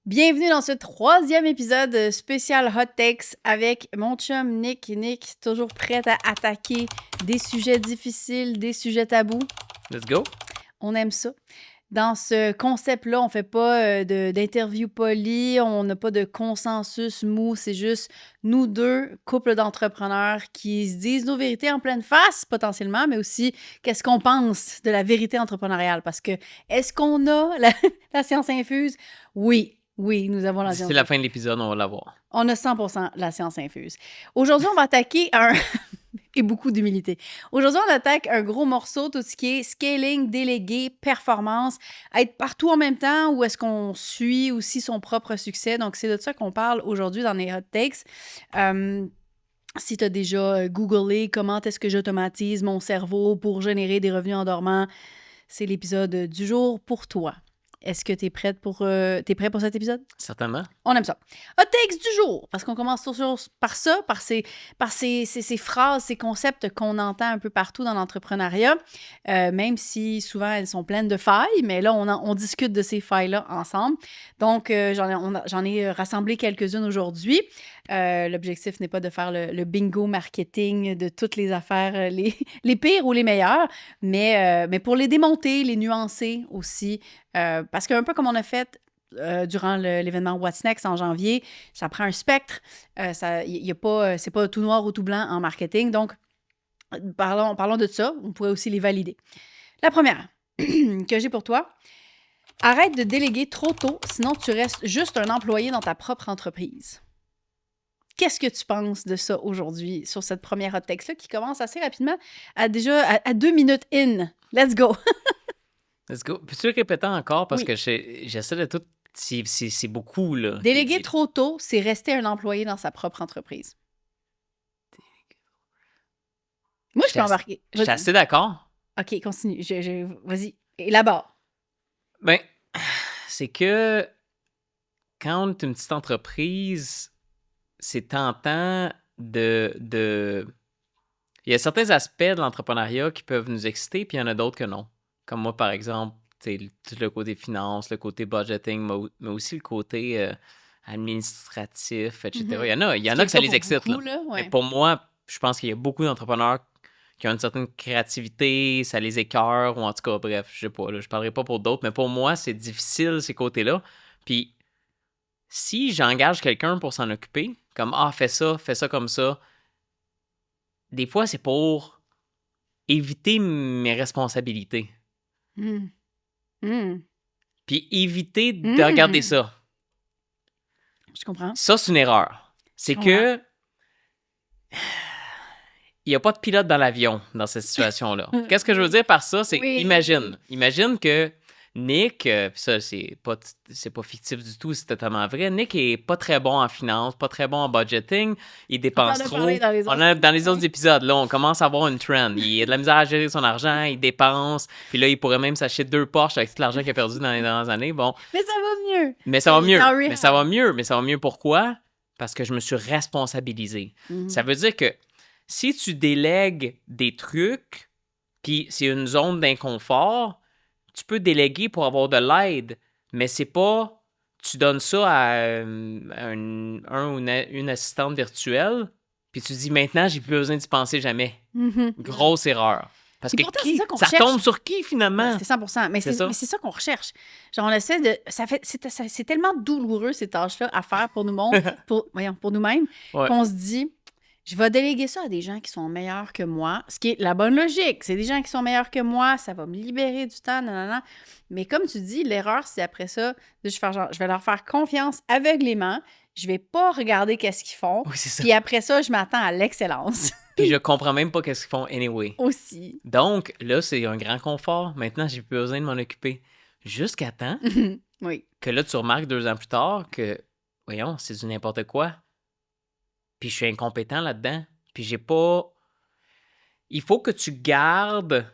Bienvenue dans ce 3e épisode spécial Hot Takes avec mon chum Nick. Nick, toujours prêt à attaquer des sujets difficiles, des sujets tabous. Let's go. On aime ça. Dans ce concept-là, on fait pas d'interview polie, on n'a pas de consensus mou, c'est juste nous deux, couple d'entrepreneurs qui se disent nos vérités en pleine face, potentiellement, mais aussi qu'est-ce qu'on pense de la vérité entrepreneuriale. Parce que, est-ce qu'on a la science infuse? Oui, nous avons la science D'ici la fin de l'épisode, on va l'avoir. On a 100% la science infuse. Aujourd'hui, on va attaquer un... et beaucoup d'humilité. Aujourd'hui, on attaque un gros morceau, tout ce qui est scaling, délégué, performance, être partout en même temps ou est-ce qu'on suit aussi son propre succès. Donc, c'est de ça qu'on parle aujourd'hui dans les Hot Takes. Si tu as déjà googlé comment est-ce que j'automatise mon cerveau pour générer des revenus en dormant, c'est l'épisode du jour pour toi. Est-ce que t'es prêt pour cet épisode? Certainement. On aime ça. Hot takes du jour, parce qu'on commence toujours par ça, par ces phrases, ces concepts qu'on entend un peu partout dans l'entrepreneuriat, même si souvent elles sont pleines de failles, mais là, on discute de ces failles-là ensemble. Donc, j'en ai rassemblé quelques-unes aujourd'hui. L'objectif n'est pas de faire le bingo marketing de toutes les affaires, les pires ou les meilleures, mais pour les démonter, les nuancer aussi, parce qu'un peu comme on a fait durant l'événement What's Next en janvier, ça prend un spectre, c'est pas tout noir ou tout blanc en marketing, donc parlons de ça, on pourrait aussi les valider. La première que j'ai pour toi, arrête de déléguer trop tôt, sinon tu restes juste un employé dans ta propre entreprise. Qu'est-ce que tu penses de ça aujourd'hui sur cette première hot text-là qui commence assez rapidement à 2 minutes in? Let's go! Let's go. Peux-tu le répéter encore? Parce Oui. que j'essaie de tout... C'est beaucoup, là. Déléguer trop tôt, c'est rester un employé dans sa propre entreprise. Moi, je peux embarquer. Je suis assez d'accord. OK, continue. Vas-y, élabore. Ben, c'est que quand on est une petite entreprise, c'est tentant de... Il y a certains aspects de l'entrepreneuriat qui peuvent nous exciter, puis il y en a d'autres que non. Comme moi, par exemple, tout le côté finance, le côté budgeting, mais aussi le côté administratif, etc. Mm-hmm. Il y en a que ça les excite. Beaucoup, là. ouais. Mais pour moi, je pense qu'il y a beaucoup d'entrepreneurs qui ont une certaine créativité, ça les écœure, ou en tout cas, bref, je sais pas, là, je parlerai pas pour d'autres, mais pour moi, c'est difficile, ces côtés-là. Puis, si j'engage quelqu'un pour s'en occuper, comme « Ah, fais ça comme ça », des fois, c'est pour éviter mes responsabilités. Puis éviter de regarder ça. Je comprends. Ça, c'est une erreur. C'est que il n'y a pas de pilote dans l'avion dans cette situation-là. Qu'est-ce que je veux dire par ça? C'est imagine que Nick, ça, c'est pas fictif du tout, c'est totalement vrai. Nick est pas très bon en finance, pas très bon en budgeting, il dépense trop. Dans les autres épisodes, là, on commence à avoir une trend. Il a de la misère à gérer son argent, il dépense, puis là, il pourrait même s'acheter 2 Porsche avec tout l'argent qu'il a perdu dans les dernières années. Bon. Mais ça va mieux. Mais ça va mieux. Pourquoi? Parce que je me suis responsabilisé. Ça veut dire que si tu délègues des trucs, puis c'est une zone d'inconfort, tu peux déléguer pour avoir de l'aide, mais c'est pas... Tu donnes ça à un ou une assistante virtuelle, puis tu dis maintenant, j'ai plus besoin d'y penser jamais. Grosse erreur. Parce que ça tombe sur qui, finalement? C'est 100%. Mais c'est ça qu'on recherche. Genre, on essaie de... C'est tellement douloureux, ces tâches-là, à faire pour nous-mêmes, qu'on se dit... Je vais déléguer ça à des gens qui sont meilleurs que moi, ce qui est la bonne logique. C'est des gens qui sont meilleurs que moi, ça va me libérer du temps, nanana. Mais comme tu dis, l'erreur, c'est après ça, je vais leur faire confiance aveuglément, je vais pas regarder qu'est-ce qu'ils font, puis après ça, je m'attends à l'excellence. Puis je comprends même pas qu'est-ce qu'ils font anyway. Aussi. Donc, là, c'est un grand confort. Maintenant, j'ai plus besoin de m'en occuper. Jusqu'à temps que là, tu remarques 2 ans plus tard que, voyons, c'est du n'importe quoi. Puis je suis incompétent là-dedans. Puis j'ai pas... Il faut que tu gardes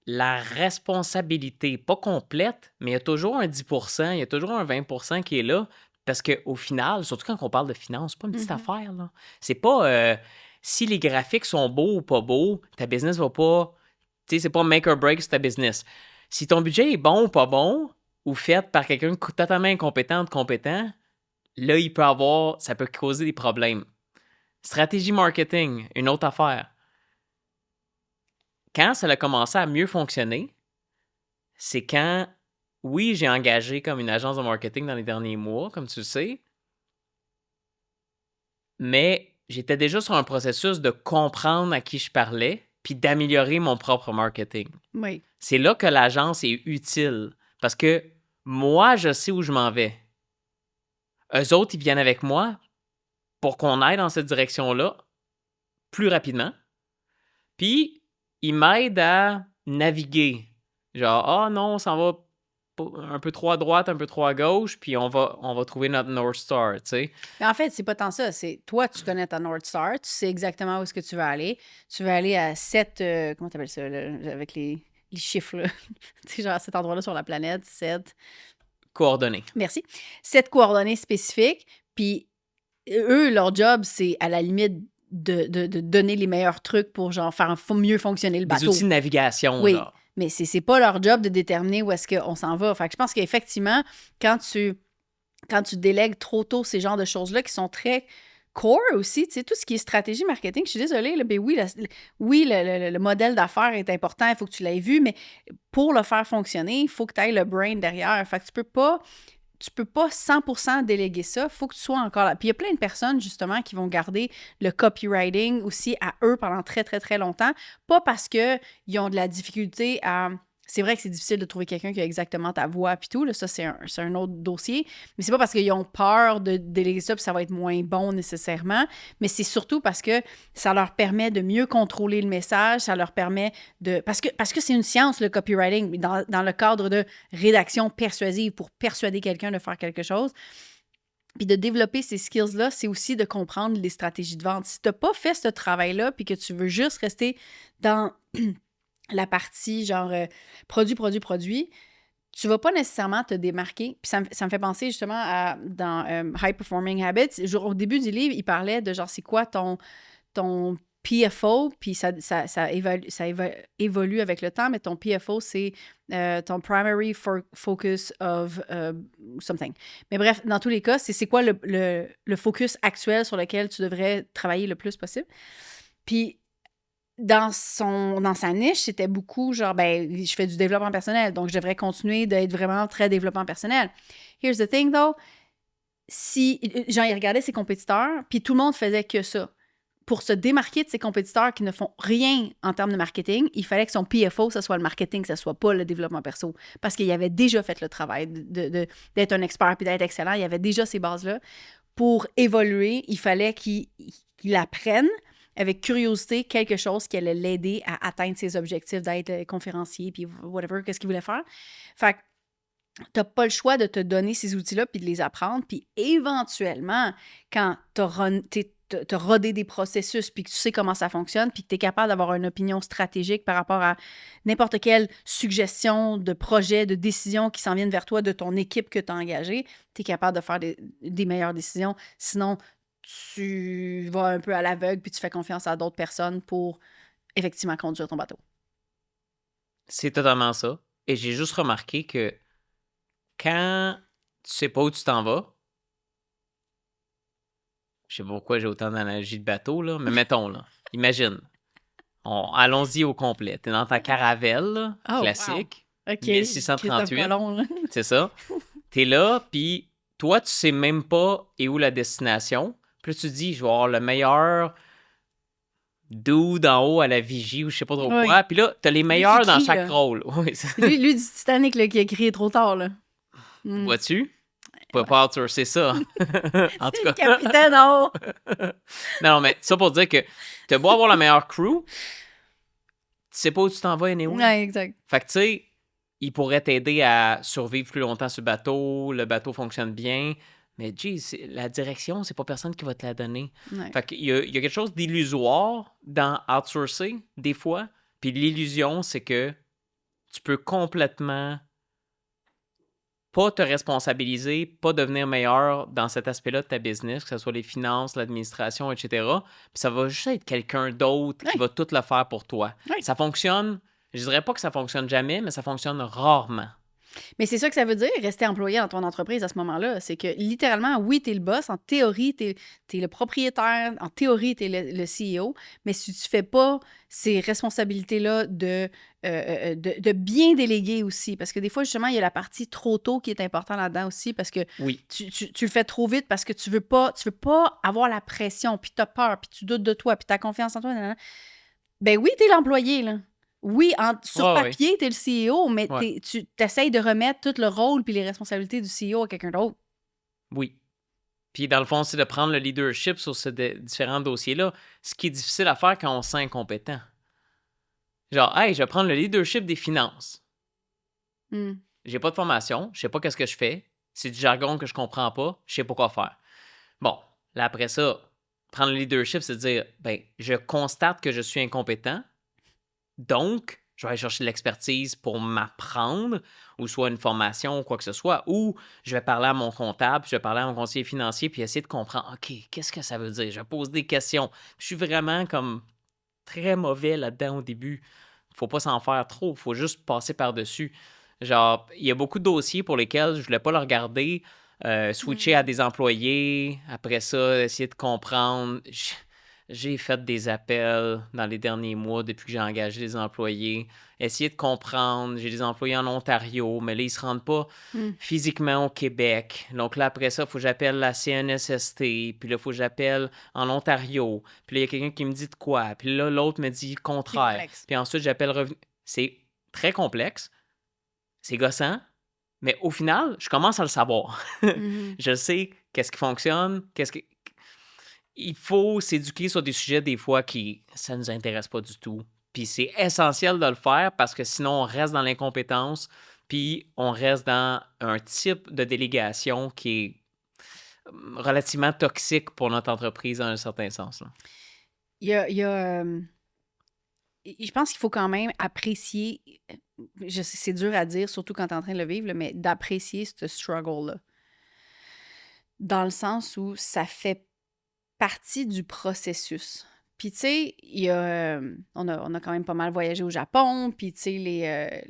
la responsabilité, pas complète, mais il y a toujours un 10%, il y a toujours un 20% qui est là. Parce qu'au final, surtout quand on parle de finances, c'est pas une petite affaire, là. C'est pas... si les graphiques sont beaux ou pas beaux, ta business va pas... Tu sais, c'est pas make or break sur ta business. Si ton budget est bon ou pas bon, ou faite par quelqu'un totalement incompétent, compétent, là, ça peut causer des problèmes. Stratégie marketing, une autre affaire. Quand ça a commencé à mieux fonctionner, c'est quand, oui, j'ai engagé comme une agence de marketing dans les derniers mois, comme tu le sais, mais j'étais déjà sur un processus de comprendre à qui je parlais puis d'améliorer mon propre marketing. Oui. C'est là que l'agence est utile parce que moi, je sais où je m'en vais. Eux autres, ils viennent avec moi pour qu'on aille dans cette direction-là plus rapidement. Puis, ils m'aident à naviguer. Genre, ah non, on s'en va un peu trop à droite, un peu trop à gauche, puis on va trouver notre North Star, tu sais. Mais en fait, c'est pas tant ça. C'est toi, tu connais ta North Star, tu sais exactement où est-ce que tu veux aller. Tu veux aller à 7, comment t'appelles ça, là, avec les chiffres, là. Tu sais, genre à cet endroit-là sur la planète, 7. Coordonnées. Merci. 7 coordonnées spécifiques. Puis eux, leur job, c'est à la limite de donner les meilleurs trucs pour genre faire mieux fonctionner le bateau. Des outils de navigation, oui, genre. Mais c'est pas leur job de déterminer où est-ce qu'on s'en va. Fait que je pense qu'effectivement, quand tu délègues trop tôt ces genres de choses-là qui sont très core aussi, tu sais, tout ce qui est stratégie marketing, je suis désolée, là, ben oui, le modèle d'affaires est important, il faut que tu l'aies vu, mais pour le faire fonctionner, il faut que tu aies le brain derrière. Fait que tu peux pas 100% déléguer ça, il faut que tu sois encore là. Puis il y a plein de personnes, justement, qui vont garder le copywriting aussi à eux pendant très, très, très longtemps. Pas parce qu'ils ont de la difficulté à... C'est vrai que c'est difficile de trouver quelqu'un qui a exactement ta voix puis tout, là, ça, c'est un autre dossier. Mais c'est pas parce qu'ils ont peur de déléguer ça puis ça va être moins bon nécessairement, mais c'est surtout parce que ça leur permet de mieux contrôler le message, ça leur permet de... Parce que c'est une science, le copywriting, dans le cadre de rédaction persuasive pour persuader quelqu'un de faire quelque chose. Puis de développer ces skills-là, c'est aussi de comprendre les stratégies de vente. Si tu n'as pas fait ce travail-là puis que tu veux juste rester dans... la partie genre produit, tu vas pas nécessairement te démarquer. Puis ça me fait penser justement dans High Performing Habits. Au début du livre, il parlait de genre c'est quoi ton PFO, puis ça évolue avec le temps, mais ton PFO, c'est ton Primary Focus of something. Mais bref, dans tous les cas, c'est quoi le focus actuel sur lequel tu devrais travailler le plus possible. Puis dans sa niche, c'était beaucoup genre, je fais du développement personnel, donc je devrais continuer d'être vraiment très développement personnel. Here's the thing, though. Si, genre, il regardait ses compétiteurs, puis tout le monde faisait que ça. Pour se démarquer de ses compétiteurs qui ne font rien en termes de marketing, il fallait que son PFO, ce soit le marketing, ce soit pas le développement perso. Parce qu'il avait déjà fait le travail d'être un expert puis d'être excellent. Il avait déjà ces bases-là. Pour évoluer, il fallait qu'il apprenne avec curiosité quelque chose qui allait l'aider à atteindre ses objectifs d'être conférencier, puis whatever, qu'est-ce qu'il voulait faire. Fait que t'as pas le choix de te donner ces outils-là, puis de les apprendre, puis éventuellement, quand t'as rodé des processus, puis que tu sais comment ça fonctionne, puis que tu es capable d'avoir une opinion stratégique par rapport à n'importe quelle suggestion de projet, de décision qui s'en viennent vers toi, de ton équipe que tu as engagée, tu es capable de faire des meilleures décisions. Sinon, tu vas un peu à l'aveugle puis tu fais confiance à d'autres personnes pour effectivement conduire ton bateau. C'est totalement ça. Et j'ai juste remarqué que quand tu sais pas où tu t'en vas, je sais pas pourquoi j'ai autant d'analogies de bateau, là, mais mettons, là, imagine, allons-y au complet. T'es dans ta caravelle, là, classique, wow. OK, 1638, c'est ça. T'es là, puis toi, tu sais même pas où la destination. Puis là, tu te dis, je vais avoir le meilleur dude en haut à la vigie ou je sais pas trop quoi. Puis là, t'as les meilleurs dans chaque rôle. Oui, lui du Titanic là, qui a crié trop tard. Là. Vois-tu? Pas Arthur, c'est ça. En tout cas. Le capitaine en haut. Non, mais ça pour dire que t'as beau avoir la meilleure crew, tu sais pas où tu t'en vas, anyway. Ouais, exact. Fait que tu sais, il pourrait t'aider à survivre plus longtemps sur le bateau fonctionne bien. Mais la direction, c'est pas personne qui va te la donner. Ouais. Fait qu'il y a quelque chose d'illusoire dans outsourcer, des fois. Puis l'illusion, c'est que tu peux complètement pas te responsabiliser, pas devenir meilleur dans cet aspect-là de ta business, que ce soit les finances, l'administration, etc. Puis ça va juste être quelqu'un d'autre qui va tout le faire pour toi. Ouais. Ça fonctionne, je dirais pas que ça fonctionne jamais, mais ça fonctionne rarement. Mais c'est ça que ça veut dire, rester employé dans ton entreprise à ce moment-là. C'est que littéralement, oui, tu es le boss, en théorie, tu es le propriétaire, en théorie, tu es le CEO, mais si tu fais pas ces responsabilités-là de bien déléguer aussi, parce que des fois, justement, il y a la partie trop tôt qui est importante là-dedans aussi, parce que tu le fais trop vite, parce que tu veux pas avoir la pression, puis tu as peur, puis tu doutes de toi, puis tu as confiance en toi. Ben oui, tu es l'employé, là. Oui, sur papier, tu es le CEO, mais tu essayes de remettre tout le rôle puis les responsabilités du CEO à quelqu'un d'autre. Oui. Puis dans le fond, c'est de prendre le leadership sur ces différents dossiers-là, ce qui est difficile à faire quand on se sent incompétent. Genre, hey, je vais prendre le leadership des finances. J'ai pas de formation, je sais pas qu'est-ce que je fais, c'est du jargon que je comprends pas, je sais pas quoi faire. Bon, là après ça, prendre le leadership, c'est de dire, ben, je constate que je suis incompétent, donc, je vais aller chercher de l'expertise pour m'apprendre, ou soit une formation ou quoi que ce soit, ou je vais parler à mon comptable, je vais parler à mon conseiller financier, puis essayer de comprendre, OK, qu'est-ce que ça veut dire? Je vais poser des questions. Je suis vraiment comme très mauvais là-dedans au début. Faut pas s'en faire trop, faut juste passer par-dessus. Genre, il y a beaucoup de dossiers pour lesquels je voulais pas le regarder, switcher à des employés, après ça, essayer de comprendre. J'ai fait des appels dans les derniers mois depuis que j'ai engagé des employés. Essayer de comprendre. J'ai des employés en Ontario, mais là, ils ne se rendent pas physiquement au Québec. Donc là, après ça, il faut que j'appelle la CNSST. Puis là, il faut que j'appelle en Ontario. Puis là, il y a quelqu'un qui me dit de quoi. Puis là, l'autre me dit le contraire. Puis ensuite, j'appelle revenu. C'est très complexe. C'est gossant. Mais au final, je commence à le savoir. Je sais qu'est-ce qui fonctionne, il faut s'éduquer sur des sujets, des fois, ça ne nous intéresse pas du tout. Puis c'est essentiel de le faire parce que sinon, on reste dans l'incompétence, puis on reste dans un type de délégation qui est relativement toxique pour notre entreprise dans un certain sens. Là. Je pense qu'il faut quand même apprécier, je sais, c'est dur à dire, surtout quand tu es en train de le vivre, mais d'apprécier ce struggle-là. Dans le sens où ça fait partie du processus. Puis, tu sais, on a quand même pas mal voyagé au Japon, puis, tu sais,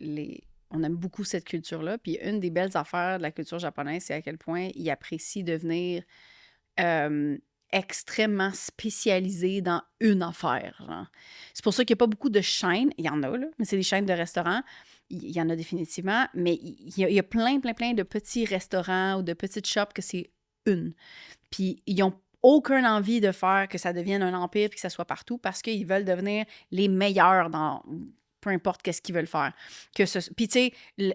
on aime beaucoup cette culture-là. Puis, une des belles affaires de la culture japonaise, c'est à quel point ils apprécient devenir extrêmement spécialisé dans une affaire. Genre. C'est pour ça qu'il n'y a pas beaucoup de chaînes. Il y en a, là, mais c'est des chaînes de restaurants. Il y en a définitivement, mais il y a plein de petits restaurants ou de petites shops que c'est une. Puis, ils ont aucune envie de faire que ça devienne un empire et que ça soit partout parce qu'ils veulent devenir les meilleurs dans peu importe qu'est-ce qu'ils veulent faire. Puis, tu sais,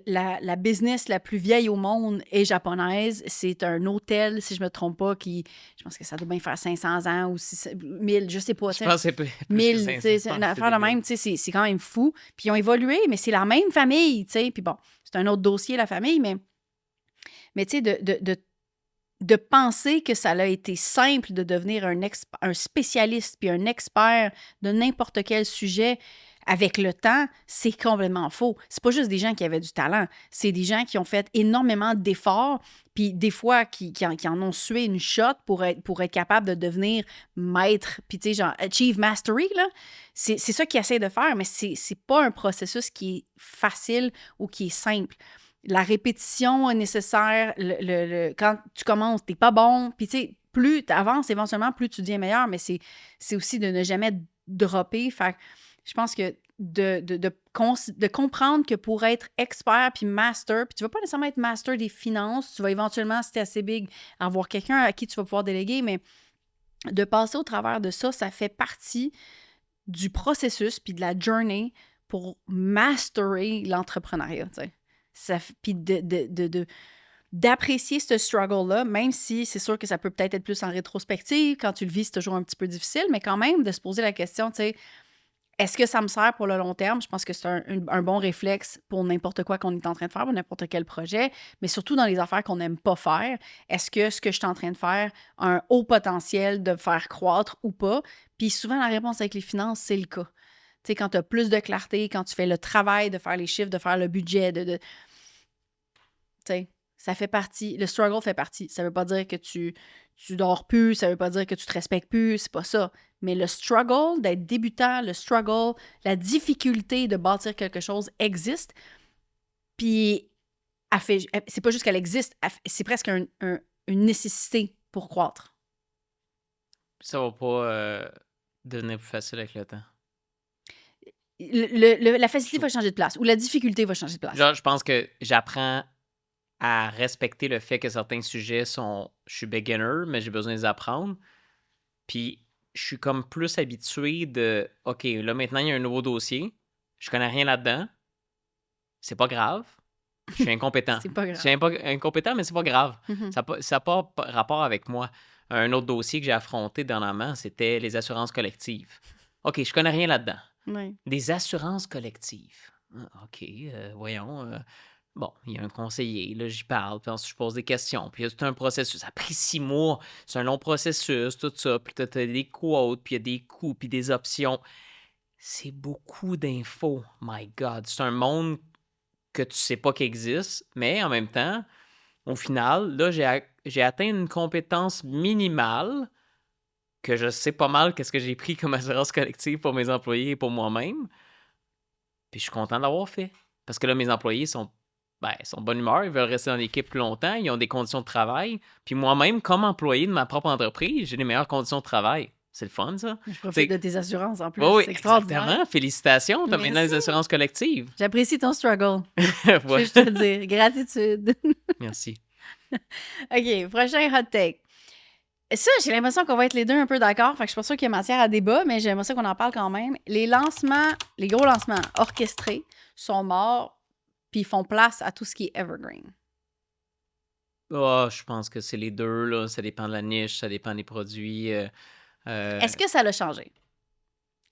la business la plus vieille au monde est japonaise. C'est un hôtel, si je ne me trompe pas, je pense que ça doit bien faire 500 ans ou 1000, je ne sais pas. Je pense que c'est plus 1000, c'est une affaire de même, tu sais, c'est quand même fou. Puis, ils ont évolué, mais c'est la même famille, tu sais. Puis bon, c'est un autre dossier, la famille, mais tu sais, de penser que ça a été simple de devenir un spécialiste puis un expert de n'importe quel sujet avec le temps, c'est complètement faux. C'est pas juste des gens qui avaient du talent, c'est des gens qui ont fait énormément d'efforts, puis des fois qui en ont sué une shot pour être capable de devenir maître, puis tu sais, genre achieve mastery, là. C'est ça qu'ils essaient de faire, mais c'est pas un processus qui est facile ou qui est simple. La répétition est nécessaire. Quand tu commences, t'es pas bon. Puis, tu sais, plus tu avances, éventuellement, plus tu deviens meilleur. Mais c'est aussi de ne jamais dropper. Fait je pense que de comprendre que pour être expert puis master, puis tu vas pas nécessairement être master des finances, tu vas éventuellement, si t'es assez big, avoir quelqu'un à qui tu vas pouvoir déléguer, mais de passer au travers de ça, ça fait partie du processus puis de la journey pour masterer l'entrepreneuriat, tu sais. Puis d'apprécier ce struggle-là, même si c'est sûr que ça peut peut-être être plus en rétrospective. Quand tu le vis, c'est toujours un petit peu difficile, mais quand même, de se poser la question, tu sais, est-ce que ça me sert pour le long terme? Je pense que c'est un bon réflexe pour n'importe quoi qu'on est en train de faire, pour n'importe quel projet, mais surtout dans les affaires qu'on n'aime pas faire. Est-ce que ce que je suis en train de faire a un haut potentiel de faire croître ou pas? Puis souvent, la réponse avec les finances, c'est le cas. Tu sais, quand tu as plus de clarté, quand tu fais le travail de faire les chiffres, de faire le budget, tu sais, ça fait partie, le struggle fait partie. Ça veut pas dire que tu dors plus, ça veut pas dire que tu te respectes plus, c'est pas ça. Mais le struggle d'être débutant, le struggle, la difficulté de bâtir quelque chose existe. Puis c'est pas juste qu'elle existe, c'est presque une nécessité pour croître. Ça va pas devenir plus facile avec le temps. La facilité va changer de place ou la difficulté va changer de place. Genre, je pense que j'apprends à respecter le fait que certains sujets sont... Je suis beginner, mais j'ai besoin de les apprendre. Puis, je suis comme plus habitué de... OK, là, maintenant, il y a un nouveau dossier. Je connais rien là-dedans. C'est pas grave. Je suis incompétent. C'est pas grave. Je suis incompétent, mais c'est pas grave. Mhm. Ça n'a pas rapport avec moi. Un autre dossier que j'ai affronté dernièrement, c'était les assurances collectives. OK, je connais rien là-dedans. Oui. Des assurances collectives. Ah, OK, voyons. Bon, il y a un conseiller, là, j'y parle, puis ensuite je pose des questions, puis il y a tout un processus. Ça a pris 6 mois, c'est un long processus, tout ça, puis t'as des quotes, puis il y a des coûts, puis des options. C'est beaucoup d'infos, my God. C'est un monde que tu sais pas qu'il existe, mais en même temps, au final, là, j'ai atteint une compétence minimale que je sais pas mal qu'est-ce que j'ai pris comme assurance collective pour mes employés et pour moi-même. Puis je suis content de l'avoir fait. Parce que là, mes employés sont de bonne humeur, ils veulent rester dans l'équipe plus longtemps, ils ont des conditions de travail. Puis moi-même, comme employé de ma propre entreprise, j'ai les meilleures conditions de travail. C'est le fun, ça. Je profite de tes assurances en plus. Oui, c'est extraordinaire. exactement. Félicitations, t'as maintenant Merci. les assurances collectives. J'apprécie ton struggle. Ouais. Je vais te le dire. Gratitude. Merci. OK, prochain hot take. Ça, j'ai l'impression qu'on va être les deux un peu d'accord. Fait que je suis pas sûre qu'il y a matière à débat, mais j'aimerais ça qu'on en parle quand même. Les lancements, les gros lancements orchestrés sont morts puis font place à tout ce qui est evergreen. Oh, je pense que c'est les deux, là. Ça dépend de la niche, ça dépend des produits. Est-ce que ça l'a changé?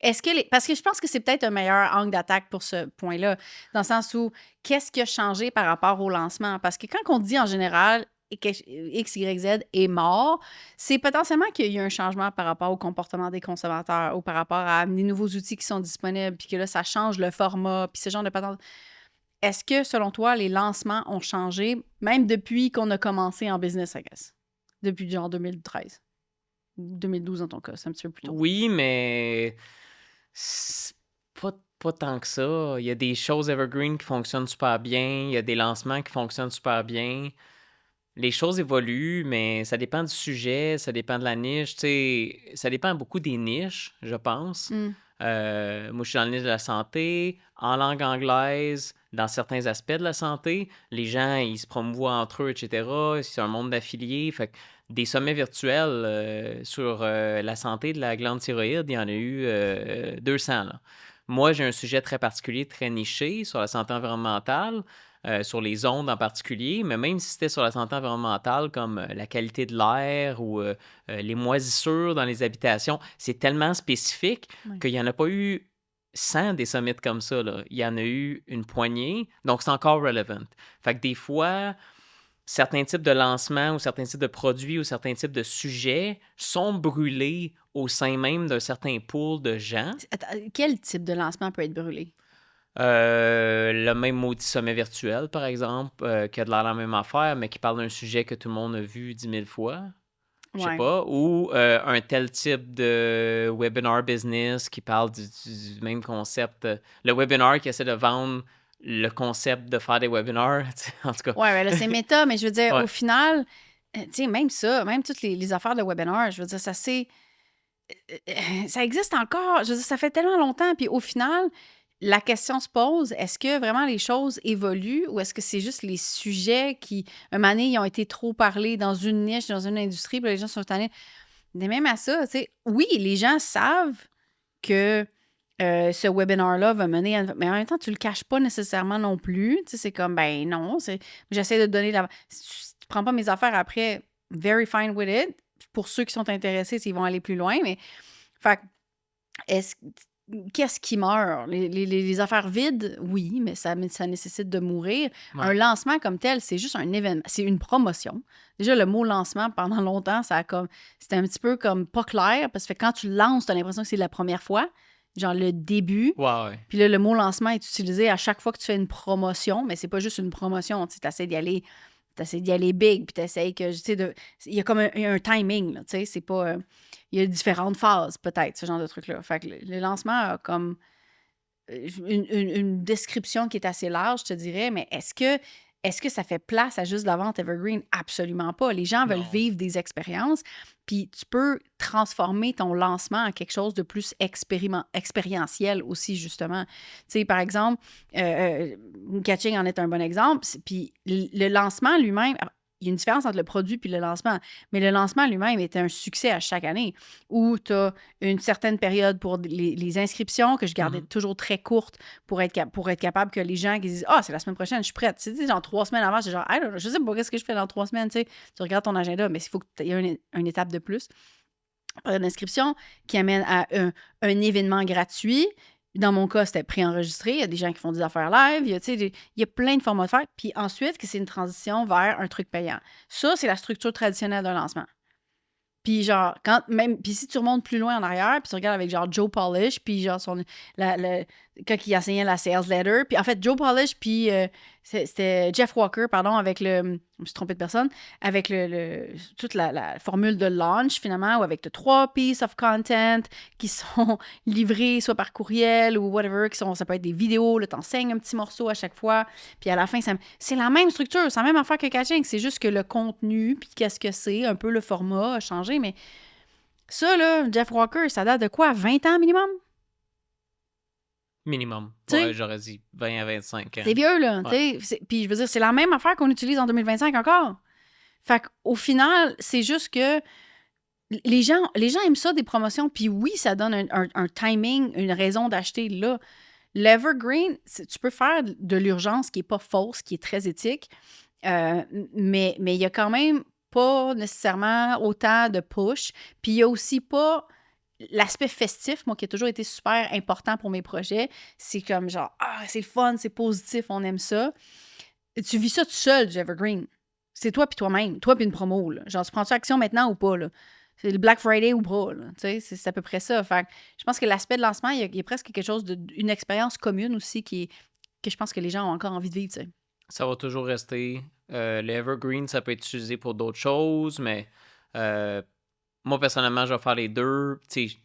Parce que je pense que c'est peut-être un meilleur angle d'attaque pour ce point-là, dans le sens où qu'est-ce qui a changé par rapport au lancement? Parce que quand on dit en général X, Y, Z est mort, c'est potentiellement qu'il y a eu un changement par rapport au comportement des consommateurs ou par rapport à des nouveaux outils qui sont disponibles, puis que là, ça change le format, puis ce genre de patente. Est-ce que, selon toi, les lancements ont changé, même depuis qu'on a commencé en business, I guess? Depuis genre 2013. 2012 dans ton cas, c'est un petit peu plus tôt. Oui, mais c'est pas tant que ça. Il y a des choses evergreen qui fonctionnent super bien, il y a des lancements qui fonctionnent super bien. Les choses évoluent, mais ça dépend du sujet, ça dépend de la niche. Tu sais, ça dépend beaucoup des niches, je pense. Mm. Moi, je suis dans le niche de la santé, en langue anglaise, dans certains aspects de la santé. Les gens, ils se promouvoient entre eux, etc. C'est un monde d'affiliés. Fait que des sommets virtuels sur la santé de la glande thyroïde, il y en a eu 200. Là. Moi, j'ai un sujet très particulier, très niché sur la santé environnementale. Sur les ondes en particulier, mais même si c'était sur la santé environnementale, comme la qualité de l'air ou les moisissures dans les habitations, c'est tellement spécifique qu'il n'y en a pas eu 100 des summits comme ça. Là. Il y en a eu une poignée, donc c'est encore relevant. Fait que des fois, certains types de lancements ou certains types de produits ou certains types de sujets sont brûlés au sein même d'un certain pool de gens. Quel type de lancement peut être brûlé? Le même maudit sommet virtuel, par exemple, qui a de l'air la même affaire, mais qui parle d'un sujet que tout le monde a vu 10 000 fois. Je sais pas. Ou un tel type de webinar business qui parle du même concept. Le webinar qui essaie de vendre le concept de faire des webinars. En tout cas. Ouais, ben là, c'est méta, mais je veux dire, Ouais. au final, tu sais, même ça, même toutes les affaires de webinar, je veux dire, ça existe encore. Je veux dire, ça fait tellement longtemps. Puis au final, la question se pose, est-ce que vraiment les choses évoluent ou est-ce que c'est juste les sujets qui, un moment donné, ils ont été trop parlés dans une niche, dans une industrie, puis les gens sont tannés. Mais même à ça, tu sais, oui, les gens savent que ce webinar-là va mener à... Mais en même temps, tu le caches pas nécessairement non plus. Tu sais, c'est comme, ben non, j'essaie de te donner la... Si tu prends pas mes affaires après, very fine with it. Pour ceux qui sont intéressés, ils vont aller plus loin, mais... Fait qu'est-ce qui meurt? Les affaires vides, oui, mais ça nécessite de mourir. Ouais. Un lancement comme tel, c'est juste un événement, c'est une promotion. Déjà, le mot lancement, pendant longtemps, c'était un petit peu comme pas clair, parce que quand tu lances, tu as l'impression que c'est la première fois, genre le début. Ouais. Puis là, le mot lancement est utilisé à chaque fois que tu fais une promotion, mais c'est pas juste une promotion, tu essaies d'y aller... T'essaies d'y aller big, puis t'essaies que, tu sais, il y a comme un timing, là, tu sais, c'est pas... il y a différentes phases, peut-être, ce genre de truc-là. Fait que le lancement a comme une description qui est assez large, je te dirais, mais est-ce que Est-ce que ça fait place à juste de la vente evergreen? Absolument pas. Les gens veulent Non. vivre des expériences, puis tu peux transformer ton lancement en quelque chose de plus expérientiel aussi, justement. Tu sais, par exemple, Catching en est un bon exemple, puis le lancement lui-même, il y a une différence entre le produit et le lancement, mais le lancement lui-même est un succès à chaque année, où tu as une certaine période pour les inscriptions que je gardais toujours très courtes pour être capable que les gens qui disent « Ah, c'est la semaine prochaine, je suis prête. » Tu sais, genre 3 semaines avant, c'est genre « I don't know, je sais pas qu'est-ce que je fais dans 3 semaines. » Tu sais, tu regardes ton agenda, mais il faut qu'il y ait une étape de plus. Une inscription qui amène à un événement gratuit. Dans mon cas, c'était préenregistré. Il y a des gens qui font des affaires live. Il y a plein de formats de faire. Puis ensuite, c'est une transition vers un truc payant. Ça, c'est la structure traditionnelle d'un lancement. Puis genre, puis si tu remontes plus loin en arrière, puis tu regardes avec genre Joe Polish, puis genre quand il enseignait la sales letter, puis en fait, Joe Polish, puis c'était Jeff Walker, pardon, avec je me suis trompée de personne, avec toute la formule de launch, finalement, ou avec de 3 pieces of content qui sont livrés soit par courriel ou whatever, ça peut être des vidéos, là, t'enseignes un petit morceau à chaque fois, puis à la fin, c'est la même structure, c'est la même affaire que Catching, c'est juste que le contenu, puis qu'est-ce que c'est, un peu le format a changé, mais ça, là, Jeff Walker, ça date de quoi, 20 ans minimum? Minimum. T'sais, ouais, j'aurais dit 20 à 25 ans. C'est vieux, là. Ouais. Puis je veux dire, c'est la même affaire qu'on utilise en 2025 encore. Fait qu'au final, c'est juste que les gens aiment ça, des promotions, puis oui, ça donne un timing, une raison d'acheter là. L'Evergreen, tu peux faire de l'urgence qui n'est pas fausse, qui est très éthique, mais il y a quand même pas nécessairement autant de push. Puis il y a aussi pas l'aspect festif, moi, qui a toujours été super important pour mes projets. C'est comme genre, c'est le fun, c'est positif, on aime ça. Tu vis ça tout seul, du Evergreen. C'est toi puis toi-même, toi puis une promo. Là. Genre, tu prends-tu action maintenant ou pas? Là? C'est le Black Friday ou pas? Là. C'est à peu près ça. Fait que je pense que l'aspect de lancement, il y a presque quelque chose une expérience commune aussi que je pense que les gens ont encore envie de vivre. T'sais. Ça va toujours rester. Le Evergreen, ça peut être utilisé pour d'autres choses, mais moi, personnellement, je vais faire les deux. Tu sais,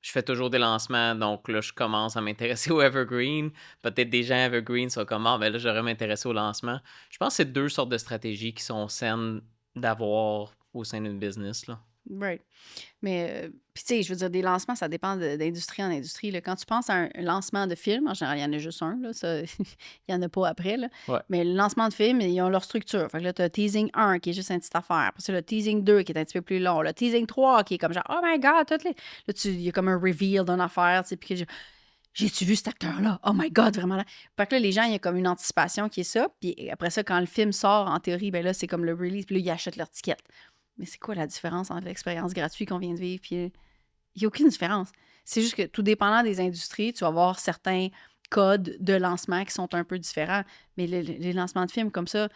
je fais toujours des lancements, donc là, je commence à m'intéresser au Evergreen. Peut-être des gens Evergreen sont comme, ben là, j'aurais m'intéresser au lancement. Je pense que c'est 2 sortes de stratégies qui sont saines d'avoir au sein d'une business, là. Right. Mais, puis tu sais, je veux dire, des lancements, ça dépend d'industrie en industrie. Là. Quand tu penses à un lancement de film, en général, il y en a juste un, là, ça, il n'y en a pas après. Là. Ouais. Mais le lancement de film, ils ont leur structure. Fait que là, tu as teasing 1 qui est juste une petite affaire. Après ça, le teasing 2 qui est un petit peu plus long. Le teasing 3 qui est comme genre, oh my god, toutes les. Là, il y a comme un reveal d'une affaire, tu sais, puis que j'ai-tu vu cet acteur-là? Oh my God, vraiment là. Fait que là, les gens, il y a comme une anticipation qui est ça. Puis après ça, quand le film sort, en théorie, ben là, c'est comme le release, puis là, ils achètent leur ticket. Mais c'est quoi la différence entre l'expérience gratuite qu'on vient de vivre? Puis il n'y a aucune différence. C'est juste que tout dépendant des industries, tu vas avoir certains codes de lancement qui sont un peu différents. Mais les lancements de films comme ça,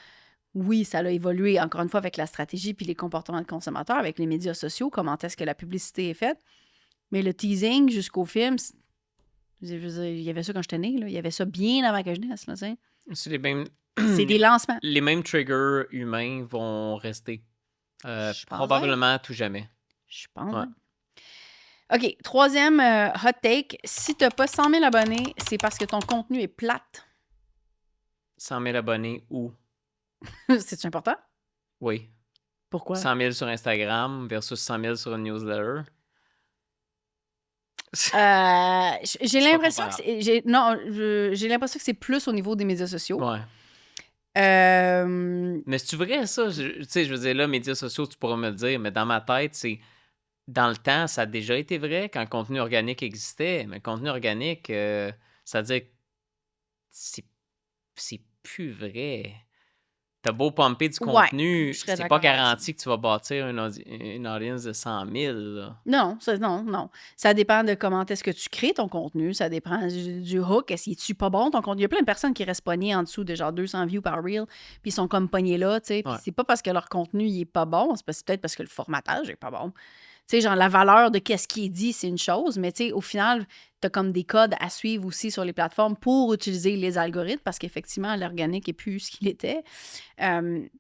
oui, ça a évolué, encore une fois, avec la stratégie puis les comportements de consommateurs, avec les médias sociaux, comment est-ce que la publicité est faite. Mais le teasing jusqu'au film, je veux dire, il y avait ça quand j'étais née, là. Il y avait ça bien avant que je naisse, là, tu sais. C'est les mêmes... C'est des lancements. Les mêmes triggers humains vont rester. Probablement tout jamais. Je pense. Ouais. OK, troisième hot take. Si tu n'as pas 100 000 abonnés, c'est parce que ton contenu est plate. 100 000 abonnés où? C'est-tu important? Oui. Pourquoi? 100 000 sur Instagram versus 100 000 sur une newsletter. J'ai l'impression que j'ai l'impression que c'est plus au niveau des médias sociaux. Ouais. Mais c'est-tu vrai, ça? Tu sais, je veux dire, là, médias sociaux, tu pourras me le dire, mais dans ma tête, c'est... Dans le temps, ça a déjà été vrai quand le contenu organique existait. Mais le contenu organique, ça veut dire que c'est plus vrai. T'as beau pomper du contenu, c'est pas garanti que tu vas bâtir une audience de 100 000. Là. Non. Ça dépend de comment est-ce que tu crées ton contenu. Ça dépend du hook. Est-ce qu'il est pas bon, ton contenu? Il y a plein de personnes qui restent pognées en dessous de genre 200 views par reel, puis ils sont comme pognés là, tu sais. Puis c'est pas parce que leur contenu, il est pas bon, c'est peut-être parce que le formatage est pas bon. Tu sais, genre, la valeur de qu'est-ce qui est dit, c'est une chose, mais tu sais, au final, tu as comme des codes à suivre aussi sur les plateformes pour utiliser les algorithmes, parce qu'effectivement, l'organique n'est plus ce qu'il était. Ben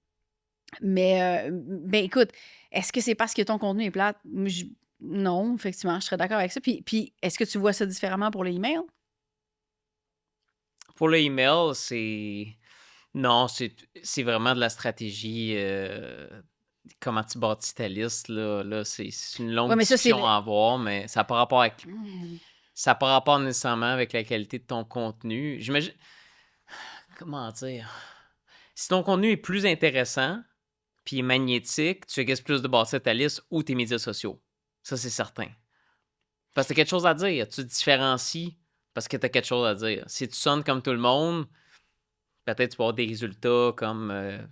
écoute, est-ce que c'est parce que ton contenu est plate? Non, effectivement, je serais d'accord avec ça. Puis est-ce que tu vois ça différemment pour les emails? Pour le email, c'est... Non, c'est vraiment de la stratégie. Comment tu bâtis ta liste, là c'est une longue mais ça, discussion à avoir, mais ça n'a pas rapport avec. Hmm. Ça n'a pas rapport nécessairement avec la qualité de ton contenu. J'imagine. Comment dire? Si ton contenu est plus intéressant, puis est magnétique, tu risques plus de bâtir ta liste ou tes médias sociaux. Ça, c'est certain. Parce que tu as quelque chose à dire. Tu te différencies parce que tu as quelque chose à dire. Si tu sonnes comme tout le monde, peut-être tu vas avoir des résultats comme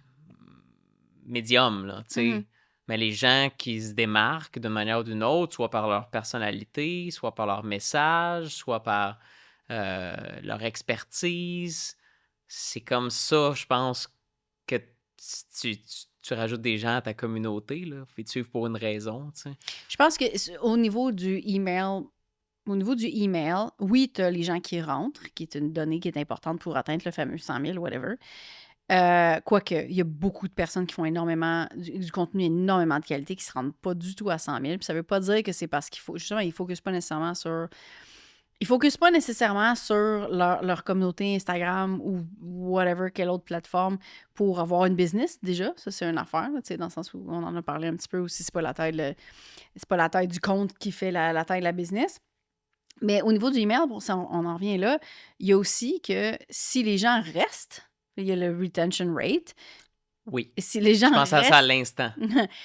médium, là, tu sais. Mhm. Mais les gens qui se démarquent d'une manière ou d'une autre, soit par leur personnalité, soit par leur message, soit par leur expertise, c'est comme ça, je pense, que tu rajoutes des gens à ta communauté, là. Faut te suivre pour une raison, tu sais. Je pense que au niveau du email, oui, tu as les gens qui rentrent, qui est une donnée qui est importante pour atteindre le fameux 100 000, whatever. Quoique, il y a beaucoup de personnes qui font du contenu énormément de qualité qui ne se rendent pas du tout à 100 000. Puis ça ne veut pas dire que c'est parce qu'il faut. Justement, ils ne focusent pas nécessairement sur. Ils focusent pas nécessairement sur leur communauté Instagram ou whatever, quelle autre plateforme pour avoir une business, déjà. Ça, c'est une affaire, là, dans le sens où on en a parlé un petit peu aussi. C'est pas la taille du compte qui fait la taille de la business. Mais au niveau du email, on en revient là, il y a aussi que si les gens restent, il y a le retention rate. Oui. Si les gens je pense à ça à l'instant.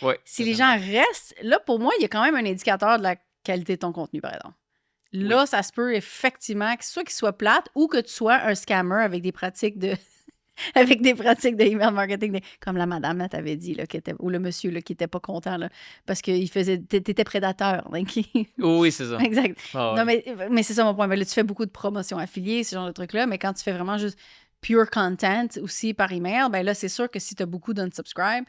Oui. Si les gens restent, là, pour moi, il y a quand même un indicateur de la qualité de ton contenu, par exemple. Là, ça se peut effectivement que soit qu'il soit plate ou que tu sois un scammer avec des pratiques de avec des pratiques de email marketing, comme la madame, là, t'avais dit, là, ou le monsieur, là, qui était pas content, là, parce qu'il faisait, t'étais prédateur. Oui, c'est ça. Exact. Ah, non, ouais. mais c'est ça mon point. Mais là, tu fais beaucoup de promotions affiliées, ce genre de trucs-là, mais quand tu fais vraiment juste pure content aussi par email, ben là, c'est sûr que si tu as beaucoup d'unsubscribe,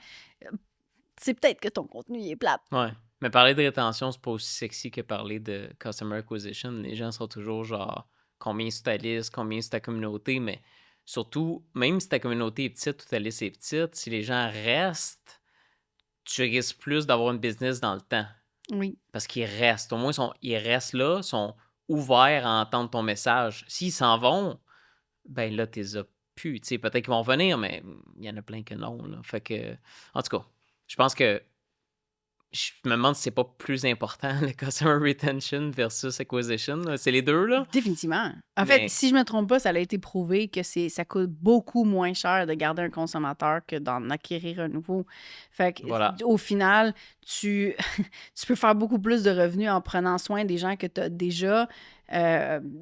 c'est peut-être que ton contenu est plate. Ouais. Mais parler de rétention, c'est pas aussi sexy que parler de customer acquisition. Les gens sont toujours genre combien sur ta liste, combien sur ta communauté, mais surtout, même si ta communauté est petite ou ta liste est petite, si les gens restent, tu risques plus d'avoir une business dans le temps. Oui. Parce qu'ils restent. Au moins, ils restent là, sont ouverts à entendre ton message. S'ils s'en vont, ben là, t'es plus. Tu sais, peut-être qu'ils vont venir, mais il y en a plein que non. Là. Fait que, en tout cas, je pense que je me demande si c'est pas plus important le customer retention versus acquisition. Là. C'est les deux, là. Définitivement. En fait, si je me trompe pas, ça a été prouvé que ça coûte beaucoup moins cher de garder un consommateur que d'en acquérir un nouveau. Fait que, voilà. Au final, tu peux faire beaucoup plus de revenus en prenant soin des gens que tu as déjà,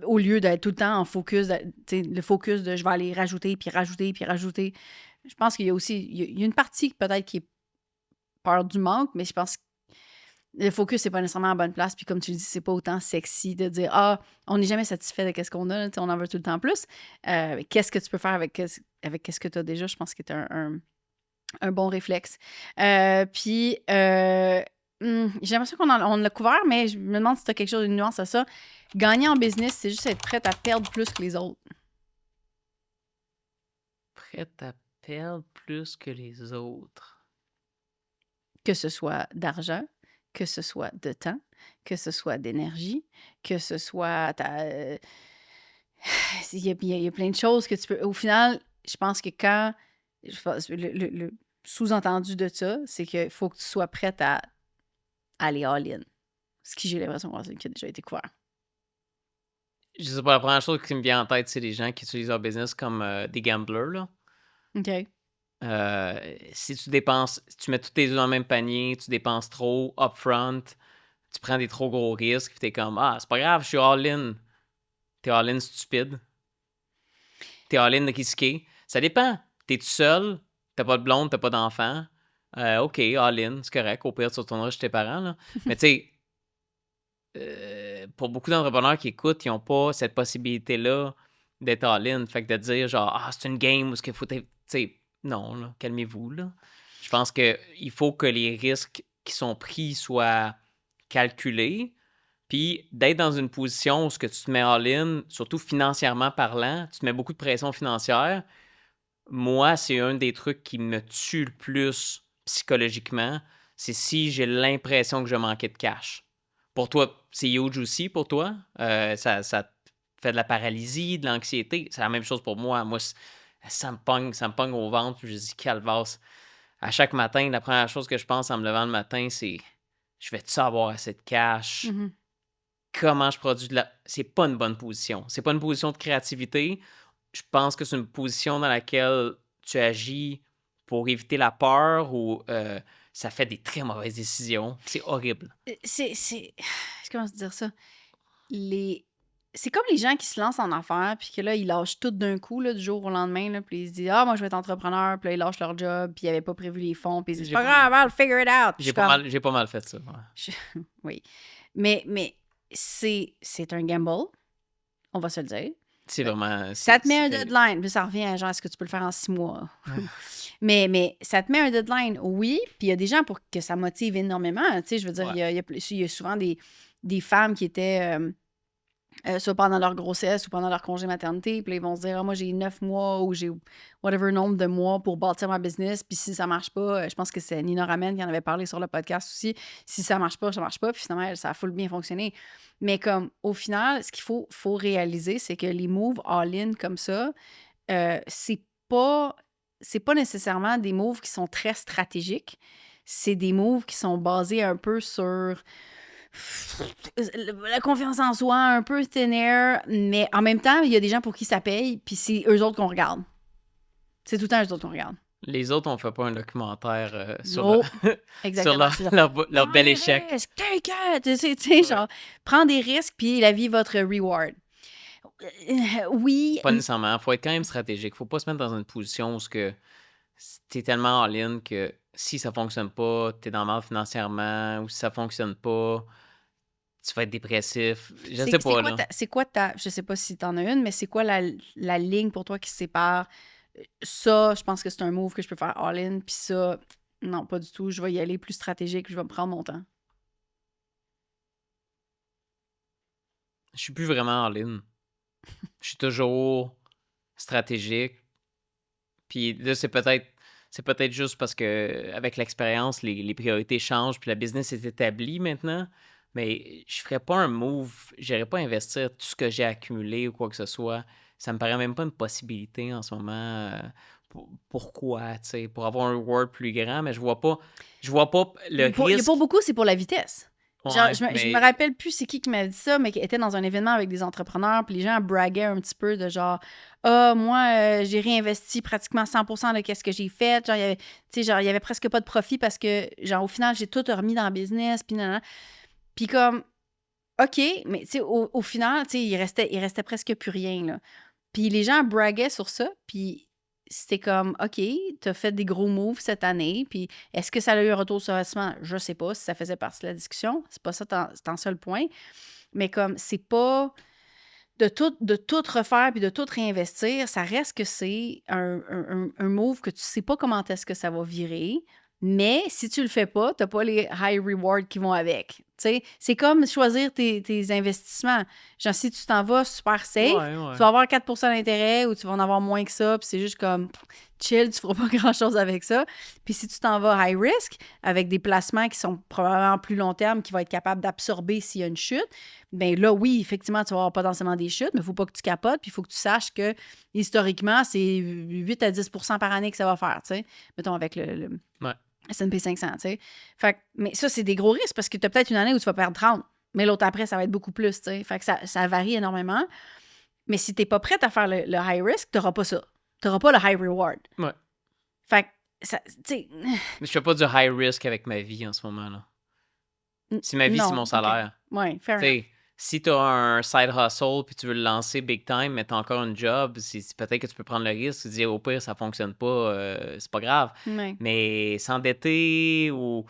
au lieu d'être tout le temps en focus, le focus de je vais aller rajouter, puis rajouter, puis rajouter. Je pense qu'il y a aussi il y a une partie peut-être qui est peur du manque, mais je pense que le focus, c'est pas nécessairement à la bonne place. Puis comme tu le dis, c'est pas autant sexy de dire « Ah, on n'est jamais satisfait de ce qu'on a, on en veut tout le temps plus. Qu'est-ce que tu peux faire avec ce que tu as déjà? » Je pense que c'est un bon réflexe. Puis, j'ai l'impression qu'on l'a couvert, mais je me demande si tu as quelque chose, une nuance à ça. Gagner en business, c'est juste être prête à perdre plus que les autres. Prête à perdre plus que les autres. Que ce soit d'argent, que ce soit de temps, que ce soit d'énergie, que ce soit il y a plein de choses que tu peux. Au final, je pense que le sous-entendu de ça, c'est qu'il faut que tu sois prête à aller all-in. Ce qui, j'ai l'impression qui a déjà été couvert. Je sais pas, la première chose qui me vient en tête, c'est les gens qui utilisent leur business comme des gamblers, là. OK. Si tu mets tous tes œufs dans le même panier, tu dépenses trop upfront, tu prends des trop gros risques, puis t'es comme, c'est pas grave, je suis all-in. T'es all-in stupide. T'es all-in risqué. Ça dépend. T'es tout seul, t'as pas de blonde, t'as pas d'enfant. OK, all-in, c'est correct. Au pire, tu retourneras chez tes parents, là. Mais tu sais, pour beaucoup d'entrepreneurs qui écoutent, ils n'ont pas cette possibilité-là d'être all-in. Fait que de dire, genre, c'est une game où ce qu'il faut... Tu sais, non, là, calmez-vous, là. Je pense qu'il faut que les risques qui sont pris soient calculés, puis d'être dans une position où ce que tu te mets all-in, surtout financièrement parlant, tu te mets beaucoup de pression financière. Moi, c'est un des trucs qui me tue le plus psychologiquement, c'est si j'ai l'impression que je manquais de cash. Pour toi, c'est huge aussi pour toi? Ça te fait de la paralysie, de l'anxiété. C'est la même chose pour moi. Moi, ça me pogne au ventre. Puis je dis, calvasse. À chaque matin, la première chose que je pense en me levant le matin, c'est, je vais-tu avoir assez de cash? Comment je produis de la... C'est pas une bonne position. C'est pas une position de créativité. Je pense que c'est une position dans laquelle tu agis pour éviter la peur ou ça fait des très mauvaises décisions. C'est horrible. Comment se dire ça? C'est comme les gens qui se lancent en affaires, puis que là, ils lâchent tout d'un coup, là, du jour au lendemain, là, puis ils se disent « Ah, moi, je vais être entrepreneur », puis là, ils lâchent leur job, puis ils n'avaient pas prévu les fonds, puis ils disent « C'est pas grave, I'll figure it out ». J'ai pas mal fait ça. Ouais. Oui. Mais c'est un gamble, on va se le dire. C'est vraiment... Ça te met un deadline, puis ça revient à genre, est-ce que tu peux le faire en 6 mois? mais ça te met un deadline, oui, puis il y a des gens pour que ça motive énormément. Tu sais, je veux dire, il y a souvent des femmes qui étaient... soit pendant leur grossesse ou pendant leur congé maternité, puis là, ils vont se dire, moi, j'ai 9 mois ou j'ai whatever nombre de mois pour bâtir ma business, puis si ça marche pas, je pense que c'est Nina Ramen qui en avait parlé sur le podcast aussi, si ça marche pas, puis finalement, ça a full bien fonctionné. Mais comme, au final, ce qu'il faut réaliser, c'est que les moves all-in comme ça, c'est pas nécessairement des moves qui sont très stratégiques, c'est des moves qui sont basés un peu sur la confiance en soi, un peu thin air, mais en même temps, il y a des gens pour qui ça paye, puis c'est eux autres qu'on regarde. C'est tout le temps eux autres qu'on regarde. Les autres, on fait pas un documentaire sur, leur bel échec. Take it! Tu sais, genre, prends des risques, puis la vie est votre reward. Oui. Pas nécessairement. Faut être quand même stratégique. Faut pas se mettre dans une position où t'es tellement all-in que si ça fonctionne pas, t'es dans le mal financièrement, ou si ça fonctionne pas, tu vas être dépressif. Je sais pas, là. C'est quoi je sais pas si t'en as une, mais c'est quoi la ligne pour toi qui sépare ça, je pense que c'est un move que je peux faire all-in, puis ça, non, pas du tout. Je vais y aller plus stratégique, je vais me prendre mon temps. Je suis plus vraiment all-in. Je suis toujours stratégique. Puis là, c'est peut-être juste parce que avec l'expérience, les priorités changent, puis la business est établie maintenant. Mais je ferais pas un move, j'irais pas investir tout ce que j'ai accumulé ou quoi que ce soit. Ça me paraît même pas une possibilité en ce moment. Pourquoi, tu sais, pour avoir un reward plus grand, mais je vois pas le risque. Il y a pas beaucoup, c'est pour la vitesse. Genre, je me rappelle plus c'est qui m'avait dit ça, mais qui était dans un événement avec des entrepreneurs, puis les gens braguaient un petit peu de genre « Ah, moi, j'ai réinvesti pratiquement 100% de ce que j'ai fait. » Genre, il y avait presque pas de profit parce que, genre, au final, j'ai tout remis dans le business, puis nanana. Puis comme, OK, mais tu sais, au final, tu sais, il restait presque plus rien, là. Puis les gens braguaient sur ça, puis c'était comme, OK, t'as fait des gros moves cette année, puis est-ce que ça a eu un retour sur investissement? Je sais pas si ça faisait partie de la discussion. C'est pas ça ton seul point. Mais comme, c'est pas de tout refaire puis de tout réinvestir, ça reste que c'est un move que tu sais pas comment est-ce que ça va virer. Mais si tu le fais pas, t'as pas les high rewards qui vont avec. T'sais, c'est comme choisir tes investissements. Genre, si tu t'en vas super safe, tu vas avoir 4 d'intérêt ou tu vas en avoir moins que ça, puis c'est juste comme chill, tu feras pas grand-chose avec ça. Puis si tu t'en vas high risk, avec des placements qui sont probablement plus long terme, qui vont être capables d'absorber s'il y a une chute, bien là, oui, effectivement, tu vas avoir potentiellement des chutes, mais il faut pas que tu capotes, puis il faut que tu saches que, historiquement, c'est 8 à 10 par année que ça va faire, tu sais. Mettons, avec le S&P 500, tu sais. Fait que, mais ça, c'est des gros risques parce que tu as peut-être une année où tu vas perdre 30, mais l'autre après, ça va être beaucoup plus, tu sais. Fait que ça varie énormément. Mais si tu n'es pas prête à faire le high risk, tu n'auras pas ça. Tu n'auras pas le high reward. Ouais. Fait que, tu sais... Mais je fais pas du high risk avec ma vie en ce moment, là. Si ma vie, c'est mon salaire. Okay. Ouais, fair enough. Si tu as un side hustle puis tu veux le lancer big time, mais tu as encore un job, peut-être que tu peux prendre le risque de dire au pire, ça fonctionne pas, c'est pas grave. Ouais. Mais s'endetter ou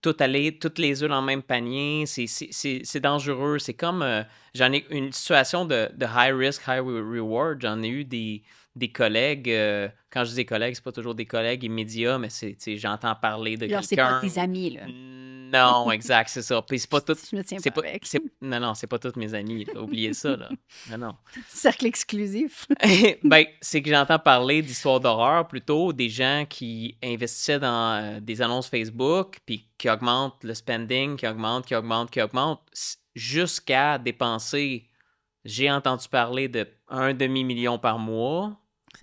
toutes les œufs dans le même panier, c'est dangereux. C'est comme, j'en ai une situation de high risk, high reward. J'en ai eu des collègues, quand je dis des collègues, c'est pas toujours des collègues immédiats, mais j'entends parler de quelqu'un. C'est pas tes amis, là. Non, exact, c'est ça. Puis c'est pas tout. Je me tiens pas avec. Non, c'est pas tous mes amis. Oubliez ça, là. Non. Cercle exclusif. Ben, c'est que j'entends parler d'histoires d'horreur plutôt, des gens qui investissaient dans des annonces Facebook, puis qui augmentent le spending, qui augmente, jusqu'à dépenser. J'ai entendu parler de 1 demi-million par mois.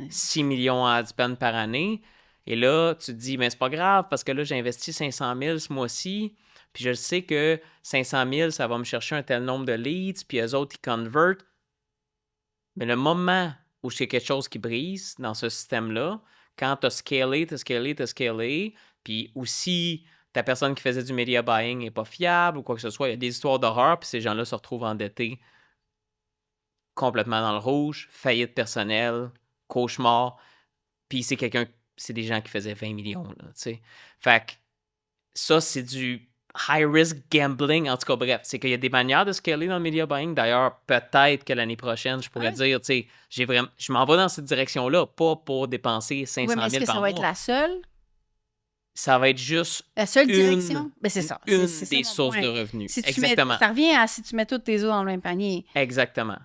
6 millions à ad spend par année. Et là, tu te dis, mais c'est pas grave parce que là, j'ai investi 500 000 ce mois-ci. Puis je sais que 500 000, ça va me chercher un tel nombre de leads. Puis eux autres, ils convertent. Mais le moment où c'est quelque chose qui brise dans ce système-là, quand tu as scalé, puis aussi ta personne qui faisait du media buying n'est pas fiable ou quoi que ce soit, il y a des histoires d'horreur, puis ces gens-là se retrouvent endettés complètement dans le rouge, faillite personnelle, cauchemar, puis c'est des gens qui faisaient 20 millions, là, tu sais. Fait que ça, c'est du high-risk gambling, en tout cas, bref, c'est qu'il y a des manières de scaler dans le media buying. D'ailleurs, peut-être que l'année prochaine, je pourrais dire, tu sais, je m'en vais dans cette direction-là, pas pour dépenser 500 000 par mois. Est-ce que ça va être la seule? Ça va être juste la seule direction? Ben, c'est ça. Une c'est des ça, sources de revenus. Si Exactement. Ça revient à si tu mets tous tes œufs dans le même panier. Exactement.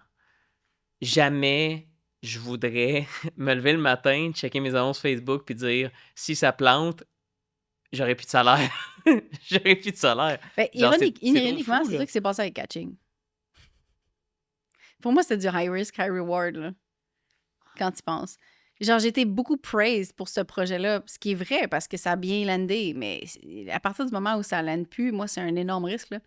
Jamais je voudrais me lever le matin, checker mes annonces Facebook puis dire si ça plante, j'aurais plus de salaire. J'aurais plus de salaire. Ben, ironiquement, c'est ça qui s'est passé avec Catching. Pour moi, c'était du high risk, high reward, là, quand tu penses. Genre, j'ai été beaucoup praised pour ce projet-là, ce qui est vrai parce que ça a bien landé, mais à partir du moment où ça lande plus, moi, c'est un énorme risque, là.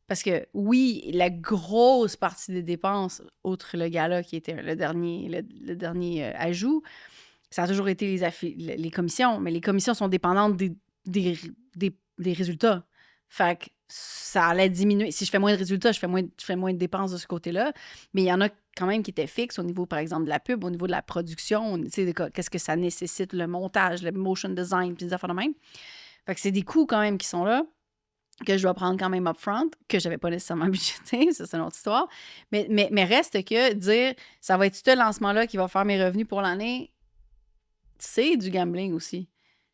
Parce que, oui, la grosse partie des dépenses, outre le gala qui était le dernier ajout, ça a toujours été les commissions, mais les commissions sont dépendantes des résultats. Fait que ça allait diminuer. Si je fais moins de résultats, je fais moins de dépenses de ce côté-là. Mais il y en a quand même qui étaient fixes au niveau, par exemple, de la pub, au niveau de la production, tu sais, qu'est-ce que ça nécessite, le montage, le motion design, puis des affaires de même. Fait que c'est des coûts quand même qui sont là, que je dois prendre quand même upfront, que je n'avais pas nécessairement budgété, ça c'est une autre histoire. Mais reste que dire, ça va être ce lancement-là qui va faire mes revenus pour l'année, c'est du gambling aussi.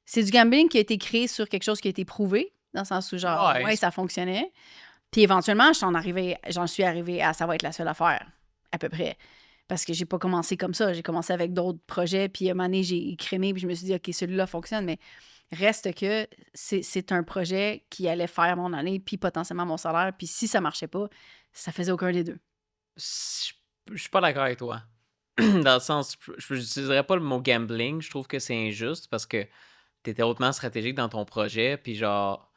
C'est du gambling qui a été créé sur quelque chose qui a été prouvé, dans le sens où genre, ouais ça fonctionnait. Puis éventuellement, j'en suis arrivée à ça va être la seule affaire, à peu près. Parce que j'ai pas commencé comme ça. J'ai commencé avec d'autres projets, puis à un moment donné, j'ai écrémé, puis je me suis dit, OK, celui-là fonctionne, mais reste que c'est un projet qui allait faire mon année, puis potentiellement mon salaire, puis si ça marchait pas, ça faisait aucun des deux. Je suis pas d'accord avec toi. Dans le sens, je n'utiliserais pas le mot gambling. Je trouve que c'est injuste parce que tu étais hautement stratégique dans ton projet, puis genre,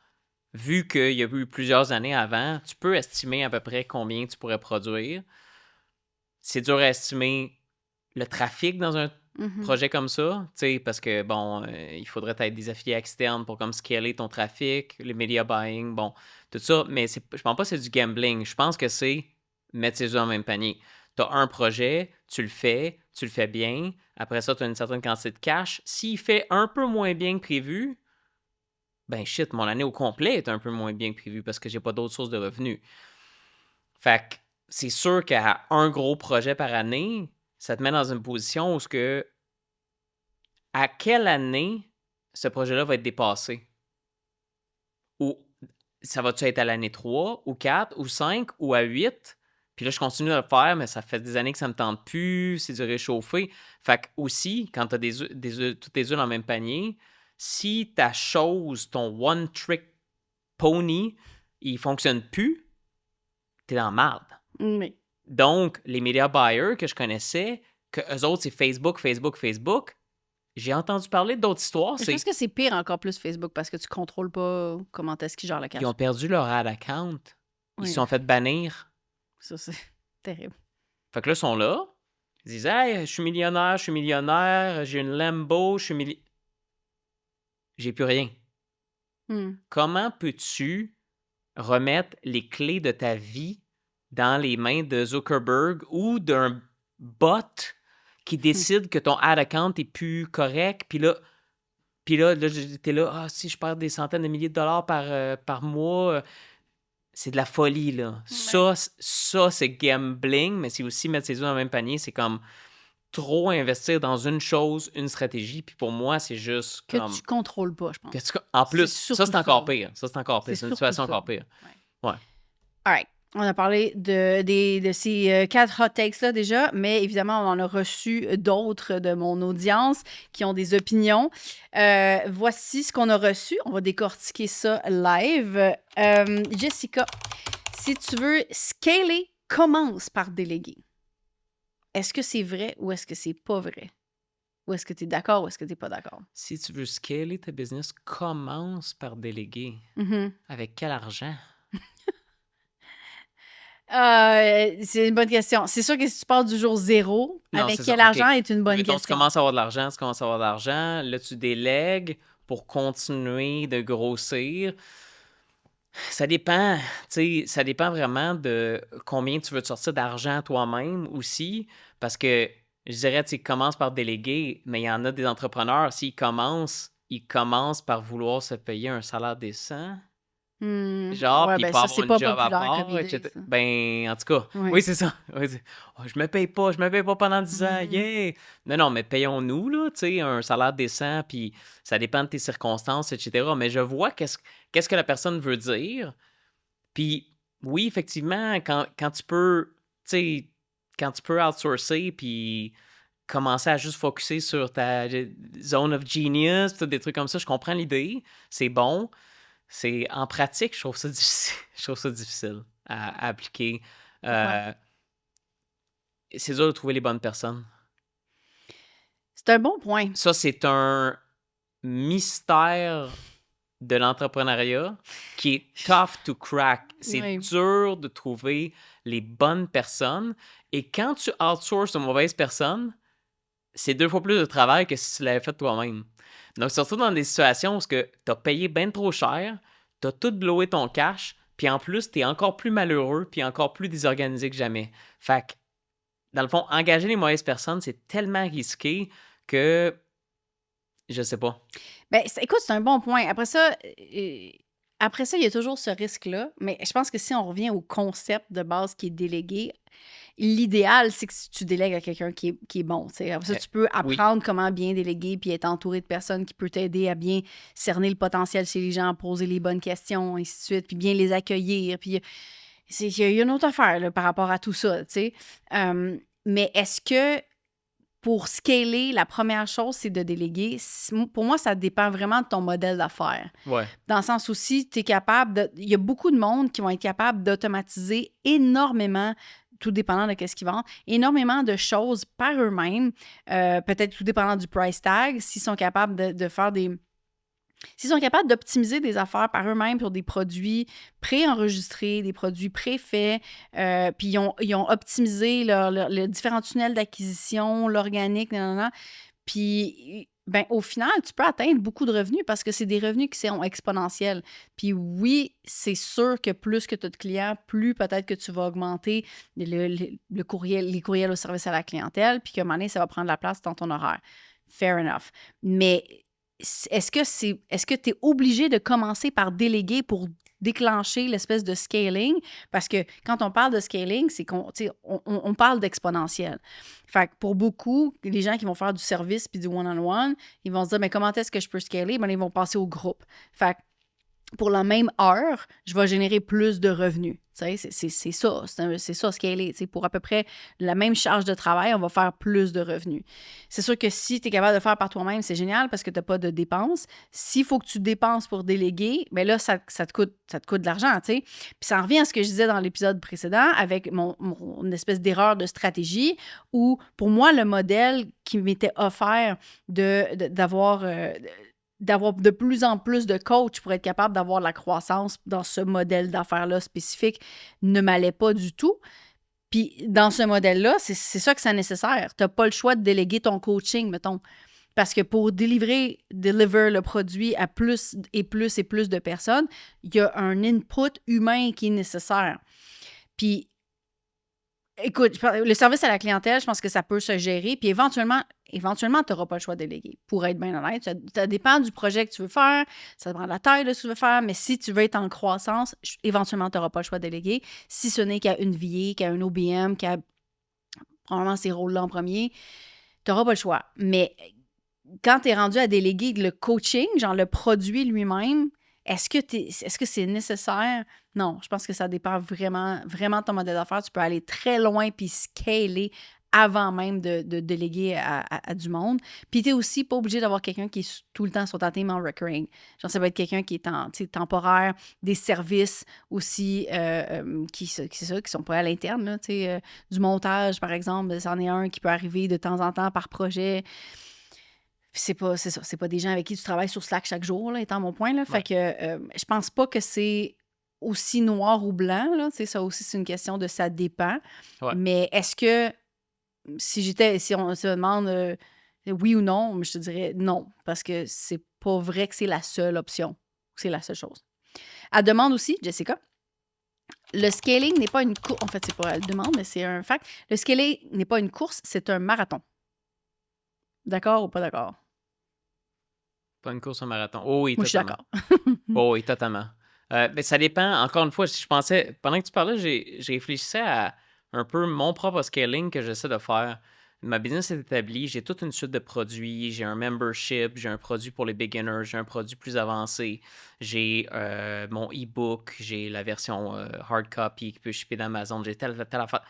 vu qu'il y a eu plusieurs années avant, tu peux estimer à peu près combien tu pourrais produire. C'est dur à estimer le trafic dans un projet comme ça, tu sais, parce que, bon, il faudrait être des affiliés externes pour comme scaler ton trafic, les media buying, bon, tout ça, mais je pense pas que c'est du gambling. Je pense que c'est mettre ses œufs dans le même panier. Tu as un projet, tu le fais bien, après ça, tu as une certaine quantité de cash. S'il fait un peu moins bien que prévu, ben shit, mon année au complet est un peu moins bien que prévu parce que j'ai pas d'autres sources de revenus. Fait que c'est sûr qu'à un gros projet par année, ça te met dans une position où à quelle année ce projet-là va être dépassé? Ou ça va-tu être à l'année 3, ou 4, ou 5, ou à 8? Puis là, je continue de le faire, mais ça fait des années que ça me tente plus, c'est du réchauffé. Fait que aussi, quand tu as tous tes œufs dans le même panier, si ta chose, ton one-trick pony, il fonctionne plus, t'es dans la merde. Oui. Donc, les media buyers que je connaissais, que eux autres, c'est Facebook, j'ai entendu parler d'autres histoires. Je pense que c'est pire encore plus Facebook parce que tu contrôles pas comment est-ce qu'ils gèrent le cash. Ils ont perdu leur ad account. Ils se sont fait bannir. Ça, c'est terrible. Fait que là, ils sont là. Ils disent « Hey, je suis millionnaire, j'ai une Lambo, j'ai plus rien. » Comment peux-tu remettre les clés de ta vie dans les mains de Zuckerberg ou d'un bot qui décide que ton ad account est plus correct, puis là t'es là, si je perds des centaines de milliers de dollars par mois, c'est de la folie, là. Ouais. Ça, c'est gambling, mais c'est aussi mettre ses œufs dans le même panier, c'est comme trop investir dans une chose, une stratégie, puis pour moi, c'est juste que tu contrôles pas, je pense. En plus, ça, c'est encore pire. C'est une situation encore pire. Ouais. All right. On a parlé de ces 4 hot takes-là déjà, mais évidemment, on en a reçu d'autres de mon audience qui ont des opinions. Voici ce qu'on a reçu. On va décortiquer ça live. Jessica, si tu veux scaler, commence par déléguer. Est-ce que c'est vrai ou est-ce que c'est pas vrai? Ou est-ce que tu es d'accord ou est-ce que tu n'es pas d'accord? Si tu veux scaler ta business, commence par déléguer. Mm-hmm. Avec quel argent? C'est une bonne question. C'est sûr que si tu pars du jour zéro, Non, avec c'est ça. quel OK. argent est une bonne Mettons, tu question. commences à avoir de l'argent, là, tu délègues pour continuer de grossir. Ça dépend, tu sais, ça dépend vraiment de combien tu veux te sortir d'argent toi-même aussi, parce que je dirais, tu sais, commence par déléguer, mais il y en a des entrepreneurs, s'ils ils commencent par vouloir se payer un salaire décent. Genre, Ouais, puis ben pas ça, avoir c'est une pas job à populaire comme part, idée, etc. ça. Ben, en tout cas, Oui. oui, c'est ça. Oui, oh, je me paye pas pendant 10 ans, yeah! Non, mais payons-nous, là, tu sais, un salaire décent, puis ça dépend de tes circonstances, etc. Mais je vois qu'est-ce que la personne veut dire. Puis, oui, effectivement, quand tu peux, tu sais, quand tu peux outsourcer, puis commencer à juste focusser sur ta zone of genius, pis des trucs comme ça, je comprends l'idée, c'est bon. C'est en pratique, je trouve ça difficile, à appliquer. C'est dur de trouver les bonnes personnes. C'est un bon point. Ça, c'est un mystère de l'entrepreneuriat qui est tough to crack. C'est Oui. dur de trouver les bonnes personnes. Et quand tu outsources une mauvaise personne, c'est 2 fois plus de travail que si tu l'avais fait toi-même. Donc, surtout dans des situations où tu as payé bien trop cher, tu as tout blowé ton cash, puis en plus, tu es encore plus malheureux, puis encore plus désorganisé que jamais. Fait que, dans le fond, engager les mauvaises personnes, c'est tellement risqué que je sais pas. Ben, écoute, c'est un bon point. Après ça, il y a toujours ce risque-là. Mais je pense que si on revient au concept de base qui est délégué, l'idéal, c'est que tu délègues à quelqu'un qui est bon. T'sais. Après ça, tu peux apprendre comment bien déléguer puis être entouré de personnes qui peuvent t'aider à bien cerner le potentiel chez les gens, poser les bonnes questions, ainsi de suite, puis bien les accueillir. Puis il y a une autre affaire là, par rapport à tout ça. Mais est-ce que pour scaler, la première chose, c'est de déléguer. Pour moi, ça dépend vraiment de ton modèle d'affaires. Ouais. Dans le sens aussi, tu es capable de... Il y a beaucoup de monde qui vont être capables d'automatiser énormément, tout dépendant de ce qu'ils vendent, énormément de choses par eux-mêmes, peut-être tout dépendant du price tag, s'ils sont capables de faire des... S'ils sont capables d'optimiser des affaires par eux-mêmes pour des produits pré-enregistrés, des produits pré-faits, puis ils ont optimisé le différents tunnels d'acquisition, l'organique, puis ben, au final, tu peux atteindre beaucoup de revenus parce que c'est des revenus qui sont exponentiels. Puis oui, c'est sûr que plus que tu as de clients, plus peut-être que tu vas augmenter les courriels au service à la clientèle, puis qu'à un moment donné, ça va prendre la place dans ton horaire. Fair enough. Mais est-ce que tu es obligé de commencer par déléguer pour déclencher l'espèce de scaling? Parce que quand on parle de scaling, c'est on parle d'exponentiel. Fait que pour beaucoup, les gens qui vont faire du service puis du one-on-one, ils vont se dire, mais comment est-ce que je peux scaler? Ben, ils vont passer au groupe. Fait que pour la même heure, je vais générer plus de revenus. C'est ça, scaler. Pour à peu près la même charge de travail, on va faire plus de revenus. C'est sûr que si tu es capable de faire par toi-même, c'est génial parce que tu n'as pas de dépenses. S'il faut que tu dépenses pour déléguer, bien là, ça te coûte de l'argent. Puis ça en revient à ce que je disais dans l'épisode précédent avec mon espèce d'erreur de stratégie où, pour moi, le modèle qui m'était offert d'avoir de plus en plus de coachs pour être capable d'avoir de la croissance dans ce modèle d'affaires-là spécifique ne m'allait pas du tout. Puis dans ce modèle-là, c'est ça que c'est nécessaire. Tu n'as pas le choix de déléguer ton coaching, mettons. Parce que pour deliver le produit à plus et plus et plus de personnes, il y a un input humain qui est nécessaire. Puis écoute, le service à la clientèle, je pense que ça peut se gérer. Puis éventuellement tu n'auras pas le choix de déléguer. Pour être bien honnête, ça dépend du projet que tu veux faire, ça dépend de la taille de ce que tu veux faire, mais si tu veux être en croissance, éventuellement, tu n'auras pas le choix de déléguer. Si ce n'est qu'à une VA, qu'à un OBM, qu'à probablement ces rôles-là en premier, tu n'auras pas le choix. Mais quand tu es rendu à déléguer le coaching, genre le produit lui-même, est-ce que c'est nécessaire? Non, je pense que ça dépend vraiment, vraiment de ton modèle d'affaires. Tu peux aller très loin puis scaler avant même de déléguer à du monde. Puis tu n'es aussi pas obligé d'avoir quelqu'un qui est tout le temps sur ta team en recurring. Genre, ça va être quelqu'un qui est temporaire, des services aussi qui sont pas à l'interne. Là, du montage, par exemple, c'en est un qui peut arriver de temps en temps par projet. c'est ça, c'est pas des gens avec qui tu travailles sur Slack chaque jour, là, étant mon point, là. Fait Ouais. que je pense pas que c'est aussi noir ou blanc, là. Tu sais, ça aussi, c'est une question de ça dépend. Ouais. Mais est-ce que si on se demande oui ou non, je te dirais non, parce que c'est pas vrai que c'est la seule option, que c'est la seule chose. Elle demande aussi, Jessica, le scaling n'est pas une course. En fait, c'est pas elle demande, mais c'est un fact. Le scaling n'est pas une course, c'est un marathon. D'accord ou pas d'accord? Pas une course au marathon. Oh oui, Moi, je suis totalement. d'accord. Oh oui, totalement. Mais ça dépend. Encore une fois, je pensais, pendant que tu parlais, j'ai réfléchi à un peu mon propre scaling que j'essaie de faire. Ma business est établie, j'ai toute une suite de produits, j'ai un membership, j'ai un produit pour les beginners, j'ai un produit plus avancé, j'ai mon e-book, j'ai la version hard copy qui peut shipper d'Amazon, j'ai telle affaire.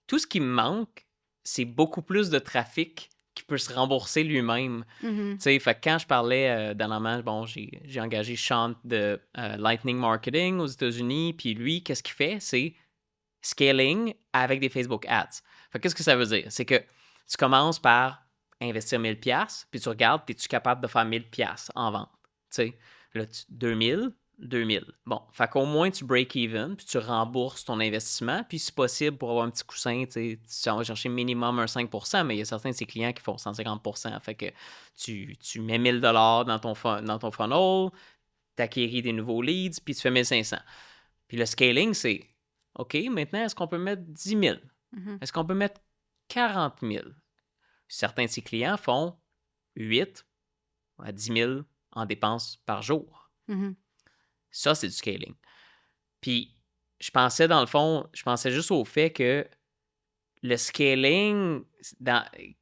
Tout ce qui me manque, c'est beaucoup plus de trafic qui peut se rembourser lui-même. Mhm. Tu sais, fait que quand je parlais dernièrement, bon, j'ai engagé Sean de Lightning Marketing aux États-Unis, puis lui, qu'est-ce qu'il fait? C'est scaling avec des Facebook Ads. Fait que qu'est-ce que ça veut dire? C'est que tu commences par investir 1000$, puis tu regardes, es-tu capable de faire 1000$ en vente? Tu sais, là, 2000, 2000. Bon, fait qu'au moins tu break even, puis tu rembourses ton investissement, puis si possible, pour avoir un petit coussin, tu vas chercher minimum un 5%, mais il y a certains de ces clients qui font 150%. Fait que tu mets 1000$ dans ton funnel, tu acquéris des nouveaux leads, puis tu fais 1500. Puis le scaling, c'est OK, maintenant, est-ce qu'on peut mettre 10 000? Mhm. Est-ce qu'on peut mettre 40 000? Certains de ces clients font 8 à 10 000 en dépenses par jour. Mhm. Ça, c'est du scaling. Puis, je pensais, dans le fond, je pensais juste au fait que le scaling,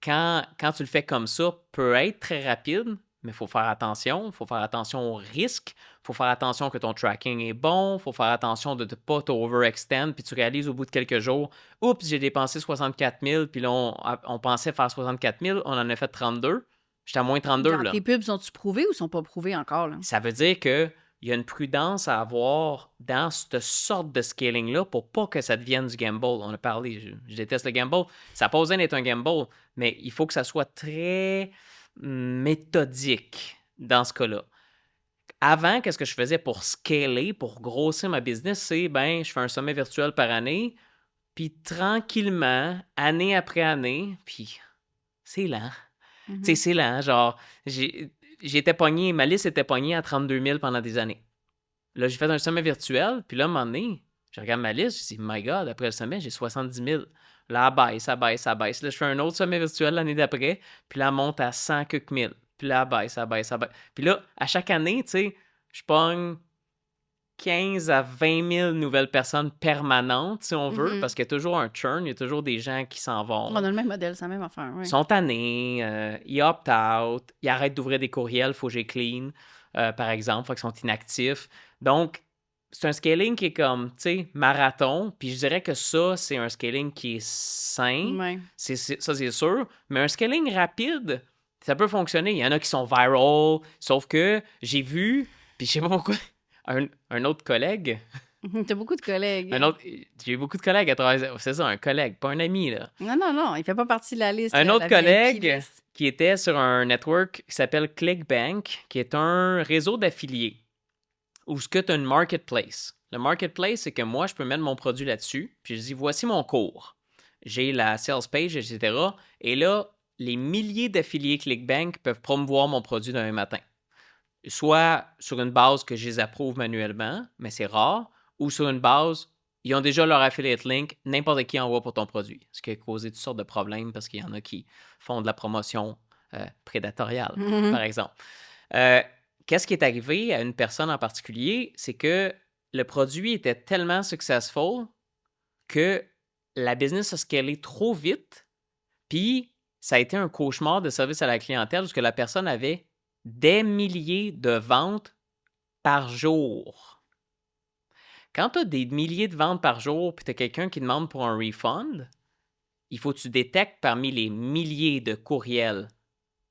quand tu le fais comme ça, peut être très rapide, mais il faut faire attention. Il faut faire attention aux risques. Il faut faire attention que ton tracking est bon. Il faut faire attention de ne pas t'overextend. Puis tu réalises au bout de quelques jours, oups, j'ai dépensé 64 000. Puis là, on pensait faire 64 000. On en a fait 32. J'étais à moins 32, Genre, là. tes pubs sont-tu prouvées ou sont pas prouvées encore, là? Ça veut dire que il y a une prudence à avoir dans cette sorte de scaling-là pour pas que ça devienne du gamble. On a parlé, je déteste le gamble. Ça n'a pas besoin d'être un gamble, mais il faut que ça soit très méthodique dans ce cas-là. Avant, qu'est-ce que je faisais pour scaler, pour grossir ma business, c'est, je fais un sommet virtuel par année, puis tranquillement, année après année, puis c'est lent. Tu sais, c'est lent, genre, j'étais pogné, ma liste était pognée à 32 000 pendant des années. Là, j'ai fait un sommet virtuel, puis là, à un moment donné, je regarde ma liste, je dis, my God, après le sommet, j'ai 70 000. Là, elle baisse, ça baisse, ça baisse. Là, je fais un autre sommet virtuel l'année d'après, puis là, elle monte à 100 quelques mille. Puis là, elle baisse, ça baisse, ça baisse. Puis là, à chaque année, tu sais, je pogne 15 à 20 000 nouvelles personnes permanentes, si on veut, parce qu'il y a toujours un churn, il y a toujours des gens qui s'en vont. On a le même modèle, c'est la même affaire, oui. Ils sont tannés, ils opt-out, ils arrêtent d'ouvrir des courriels, il faut que j'ai clean, par exemple, fait qu'ils sont inactifs. Donc, c'est un scaling qui est comme, tu sais, marathon, puis je dirais que ça, c'est un scaling qui est sain, Ouais. ça c'est sûr, mais un scaling rapide, ça peut fonctionner. Il y en a qui sont viral, sauf que j'ai vu, puis je sais pas pourquoi, un autre collègue... T'as beaucoup de collègues. J'ai eu beaucoup de collègues à travers... C'est ça, un collègue, pas un ami, là. Non, il fait pas partie de la liste. Un autre la collègue VIP list. qui était sur un network qui s'appelle ClickBank, qui est un réseau d'affiliés, où ce que tu as une marketplace. Le marketplace, c'est que moi, je peux mettre mon produit là-dessus, puis je dis, voici mon cours. J'ai la sales page, etc. Et là, les milliers d'affiliés ClickBank peuvent promouvoir mon produit demain matin. Soit sur une base que je les approuve manuellement, mais c'est rare, ou sur une base, ils ont déjà leur affiliate link, n'importe qui envoie pour ton produit. Ce qui a causé toutes sortes de problèmes parce qu'il y en a qui font de la promotion prédatoriale, par exemple. Qu'est-ce qui est arrivé à une personne en particulier? C'est que le produit était tellement successful que la business a scalé trop vite, puis ça a été un cauchemar de service à la clientèle parce que la personne avait des milliers de ventes par jour. Quand tu as des milliers de ventes par jour puis tu as quelqu'un qui demande pour un refund, il faut que tu détectes parmi les milliers de courriels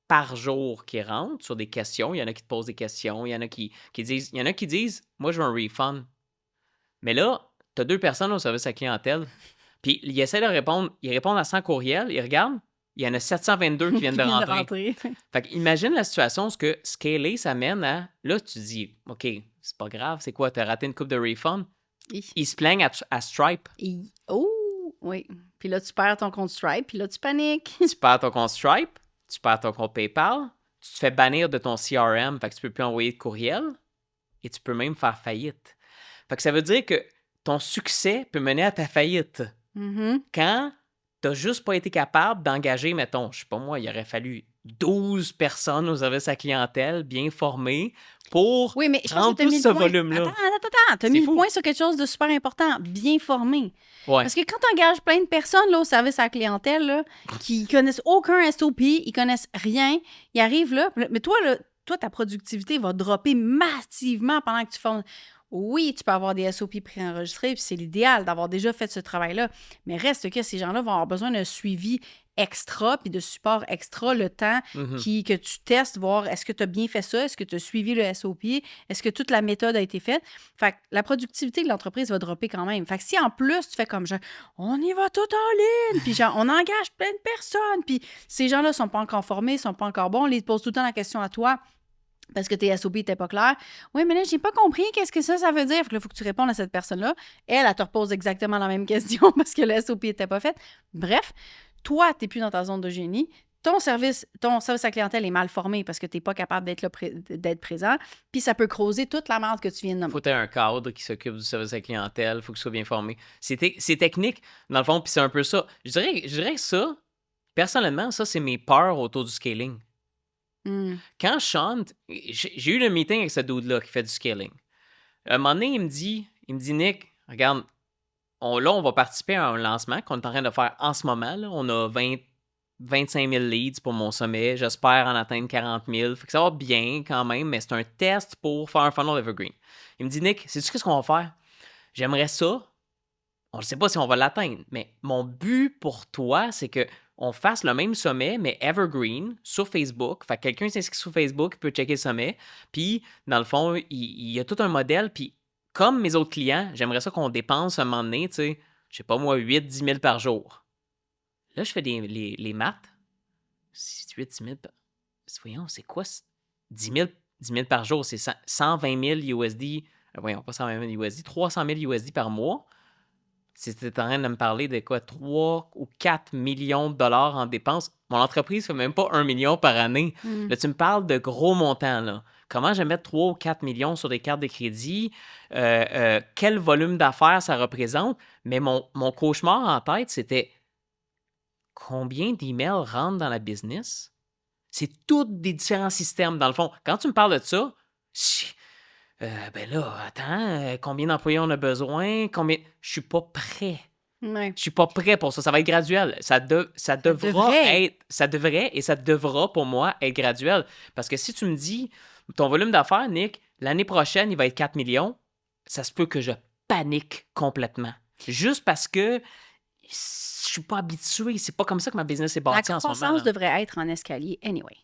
par jour qui rentrent sur des questions. Il y en a qui te posent des questions. Il y en a qui disent moi, je veux un refund. Mais là, tu as 2 personnes au service à la clientèle. Puis ils essaient de répondre. Ils répondent à 100 courriels. Ils regardent. Il y en a 722 qui viennent de rentrer. Fait qu'imagine la situation, ce que scaler, ça mène à... Là, tu dis, OK, c'est pas grave, c'est quoi, t'as raté une coupe de refund? Ils se plaignent à Stripe. Oh, oui. Puis là, tu perds ton compte Stripe, puis là, tu paniques. Tu perds ton compte Stripe, tu perds ton compte PayPal, tu te fais bannir de ton CRM, fait que tu peux plus envoyer de courriel, et tu peux même faire faillite. Fait que ça veut dire que ton succès peut mener à ta faillite. Quand t'as juste pas été capable d'engager, mettons, je sais pas moi, il aurait fallu 12 personnes au service à la clientèle bien formées pour prendre tout ce volume-là. Attends, t'as mis le point sur quelque chose de super important, bien formé. Ouais. Parce que quand t'engages plein de personnes là, au service à la clientèle, là, qui connaissent aucun SOP, ils connaissent rien, ils arrivent là, mais toi, ta productivité va dropper massivement pendant que tu formes. Oui, tu peux avoir des SOP préenregistrés, puis c'est l'idéal d'avoir déjà fait ce travail-là. Mais reste que ces gens-là vont avoir besoin d'un suivi extra, puis de support extra, le temps que tu testes, voir est-ce que tu as bien fait ça, est-ce que tu as suivi le SOP, est-ce que toute la méthode a été faite. Fait que la productivité de l'entreprise va dropper quand même. Fait que si en plus, tu fais comme genre, on y va tout en ligne, puis genre, on engage plein de personnes, puis ces gens-là ne sont pas encore formés, ne sont pas encore bons, ils te posent tout le temps la question à toi, parce que tes SOP n'étaient pas clairs. Oui, mais là, j'ai pas compris qu'est-ce que ça veut dire. Fait que là, il faut que tu répondes à cette personne-là. Elle te repose exactement la même question parce que le SOP n'était pas fait. Bref, toi, tu n'es plus dans ta zone de génie. Ton service à clientèle est mal formé parce que tu n'es pas capable d'être présent. Puis ça peut creuser toute la merde que tu viens de nommer. Il faut que tu aies un cadre qui s'occupe du service à la clientèle. Il faut que tu sois bien formé. C'est technique, dans le fond, puis c'est un peu ça. Je dirais que ça, personnellement, ça, c'est mes peurs autour du scaling. Quand je chante, j'ai eu le meeting avec ce dude-là qui fait du scaling. Un moment donné, il me dit, Nick, regarde, on va participer à un lancement qu'on est en train de faire en ce moment. Là. On a 25 000 leads pour mon sommet. J'espère en atteindre 40 000. Fait que ça va bien quand même, mais c'est un test pour faire un funnel evergreen. Il me dit, Nick, sais-tu qu'est-ce qu'on va faire? J'aimerais ça. On ne sait pas si on va l'atteindre, mais mon but pour toi, c'est que on fasse le même sommet, mais evergreen, sur Facebook. Fait que quelqu'un s'inscrit sur Facebook, il peut checker le sommet. Puis, dans le fond, il y a tout un modèle. Puis, comme mes autres clients, j'aimerais ça qu'on dépense un moment donné, tu sais, je sais pas moi, 8-10 000 par jour. Là, je fais les maths. 8-10 000 voyons, c'est quoi? 10 000 par jour, c'est 120 000 USD. Voyons, pas 120 000 USD, 300 000 USD par mois. Si tu es en train de me parler de quoi, 3 ou 4 millions de dollars en dépenses, mon entreprise ne fait même pas 1 million par année. Là, tu me parles de gros montants. Là. Comment je vais mettre 3 ou 4 millions sur des cartes de crédit? Quel volume d'affaires ça représente? Mais mon cauchemar en tête, c'était combien d'emails rentrent dans la business? C'est tous des différents systèmes. Dans le fond, quand tu me parles de ça, ben là, attends, combien d'employés on a besoin? Je suis pas prêt. Ouais. Je suis pas prêt pour ça. Ça va être graduel. Ça devrait et ça devra pour moi être graduel. Parce que si tu me dis, ton volume d'affaires, Nick, l'année prochaine, il va être 4 millions, ça se peut que je panique complètement. Juste parce que je suis pas habitué. C'est pas comme ça que ma business est bâtie en ce moment. La croissance devrait être en escalier anyway.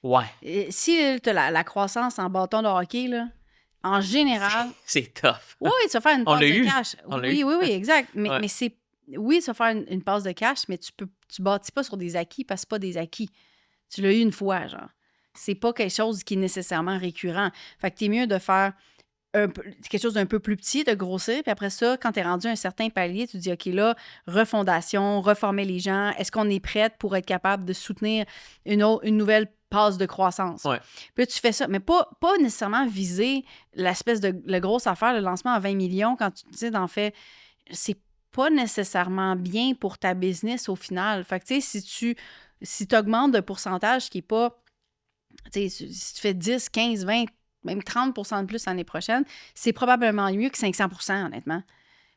Ouais. Si tu as la croissance en bâton de hockey, là, en général... C'est tough. Oui, tu vas faire une passe de cash. Oui, exact. Mais c'est... Oui, tu vas faire une passe de cash, mais tu bâtis pas sur des acquis parce que c'est pas des acquis. Tu l'as eu une fois, genre. C'est pas quelque chose qui est nécessairement récurrent. Fait que t'es mieux de faire quelque chose d'un peu plus petit, de grossir, puis après ça, quand t'es rendu à un certain palier, tu te dis, OK, là, refondation, reformer les gens, est-ce qu'on est prête pour être capable de soutenir une nouvelle passe de croissance. Ouais. Puis là, tu fais ça, mais pas nécessairement viser l'espèce de la grosse affaire, le lancement à 20 millions, quand tu sais, d'en fait, c'est pas nécessairement bien pour ta business au final. Fait que, tu sais, si tu augmentes de pourcentage qui est pas, tu sais, si tu fais 10, 15, 20, même 30 de plus l'année prochaine, c'est probablement mieux que 500 honnêtement.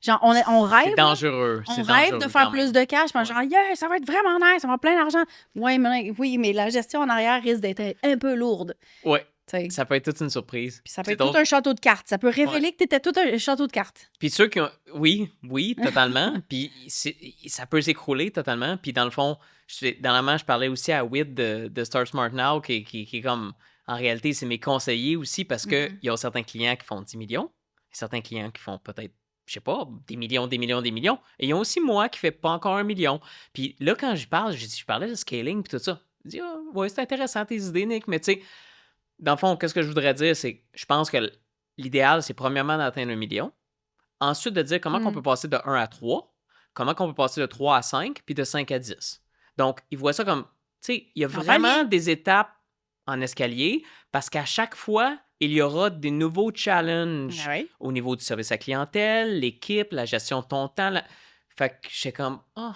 Genre, on rêve. C'est dangereux. On rêve de faire plus de cash. Puis genre, ça va être vraiment nice, ça va avoir plein d'argent. Oui, mais la gestion en arrière risque d'être un peu lourde. Oui. Ça peut être toute une surprise. Puis ça peut être tout un château de cartes. Ça peut révéler que tu étais tout un château de cartes. Puis ceux qui ont. Oui, totalement. Puis ça peut s'écrouler totalement. Puis dans le fond, dernièrement, je parlais aussi à Whit de Start Smart Now, qui est comme. En réalité, c'est mes conseillers aussi parce qu'il y a certains clients qui font 10 millions et certains clients qui font peut-être je sais pas, des millions, des millions, des millions. Et ils ont aussi moi qui fais pas encore 1 million. Puis là, quand je parle, je parlais de scaling puis tout ça. Je dis, ah, ouais, c'est intéressant tes idées, Nick, mais tu sais, dans le fond, qu'est-ce que je voudrais dire, c'est que je pense que l'idéal, c'est premièrement d'atteindre 1 million. Ensuite, de dire comment on peut passer de 1 à 3, comment on peut passer de 3 à 5, puis de 5 à 10. Donc, ils voient ça comme, tu sais, il y a vraiment des étapes en escalier parce qu'à chaque fois, il y aura des nouveaux challenges au niveau du service à clientèle, l'équipe, la gestion de ton temps. Fait que j'étais comme, oh,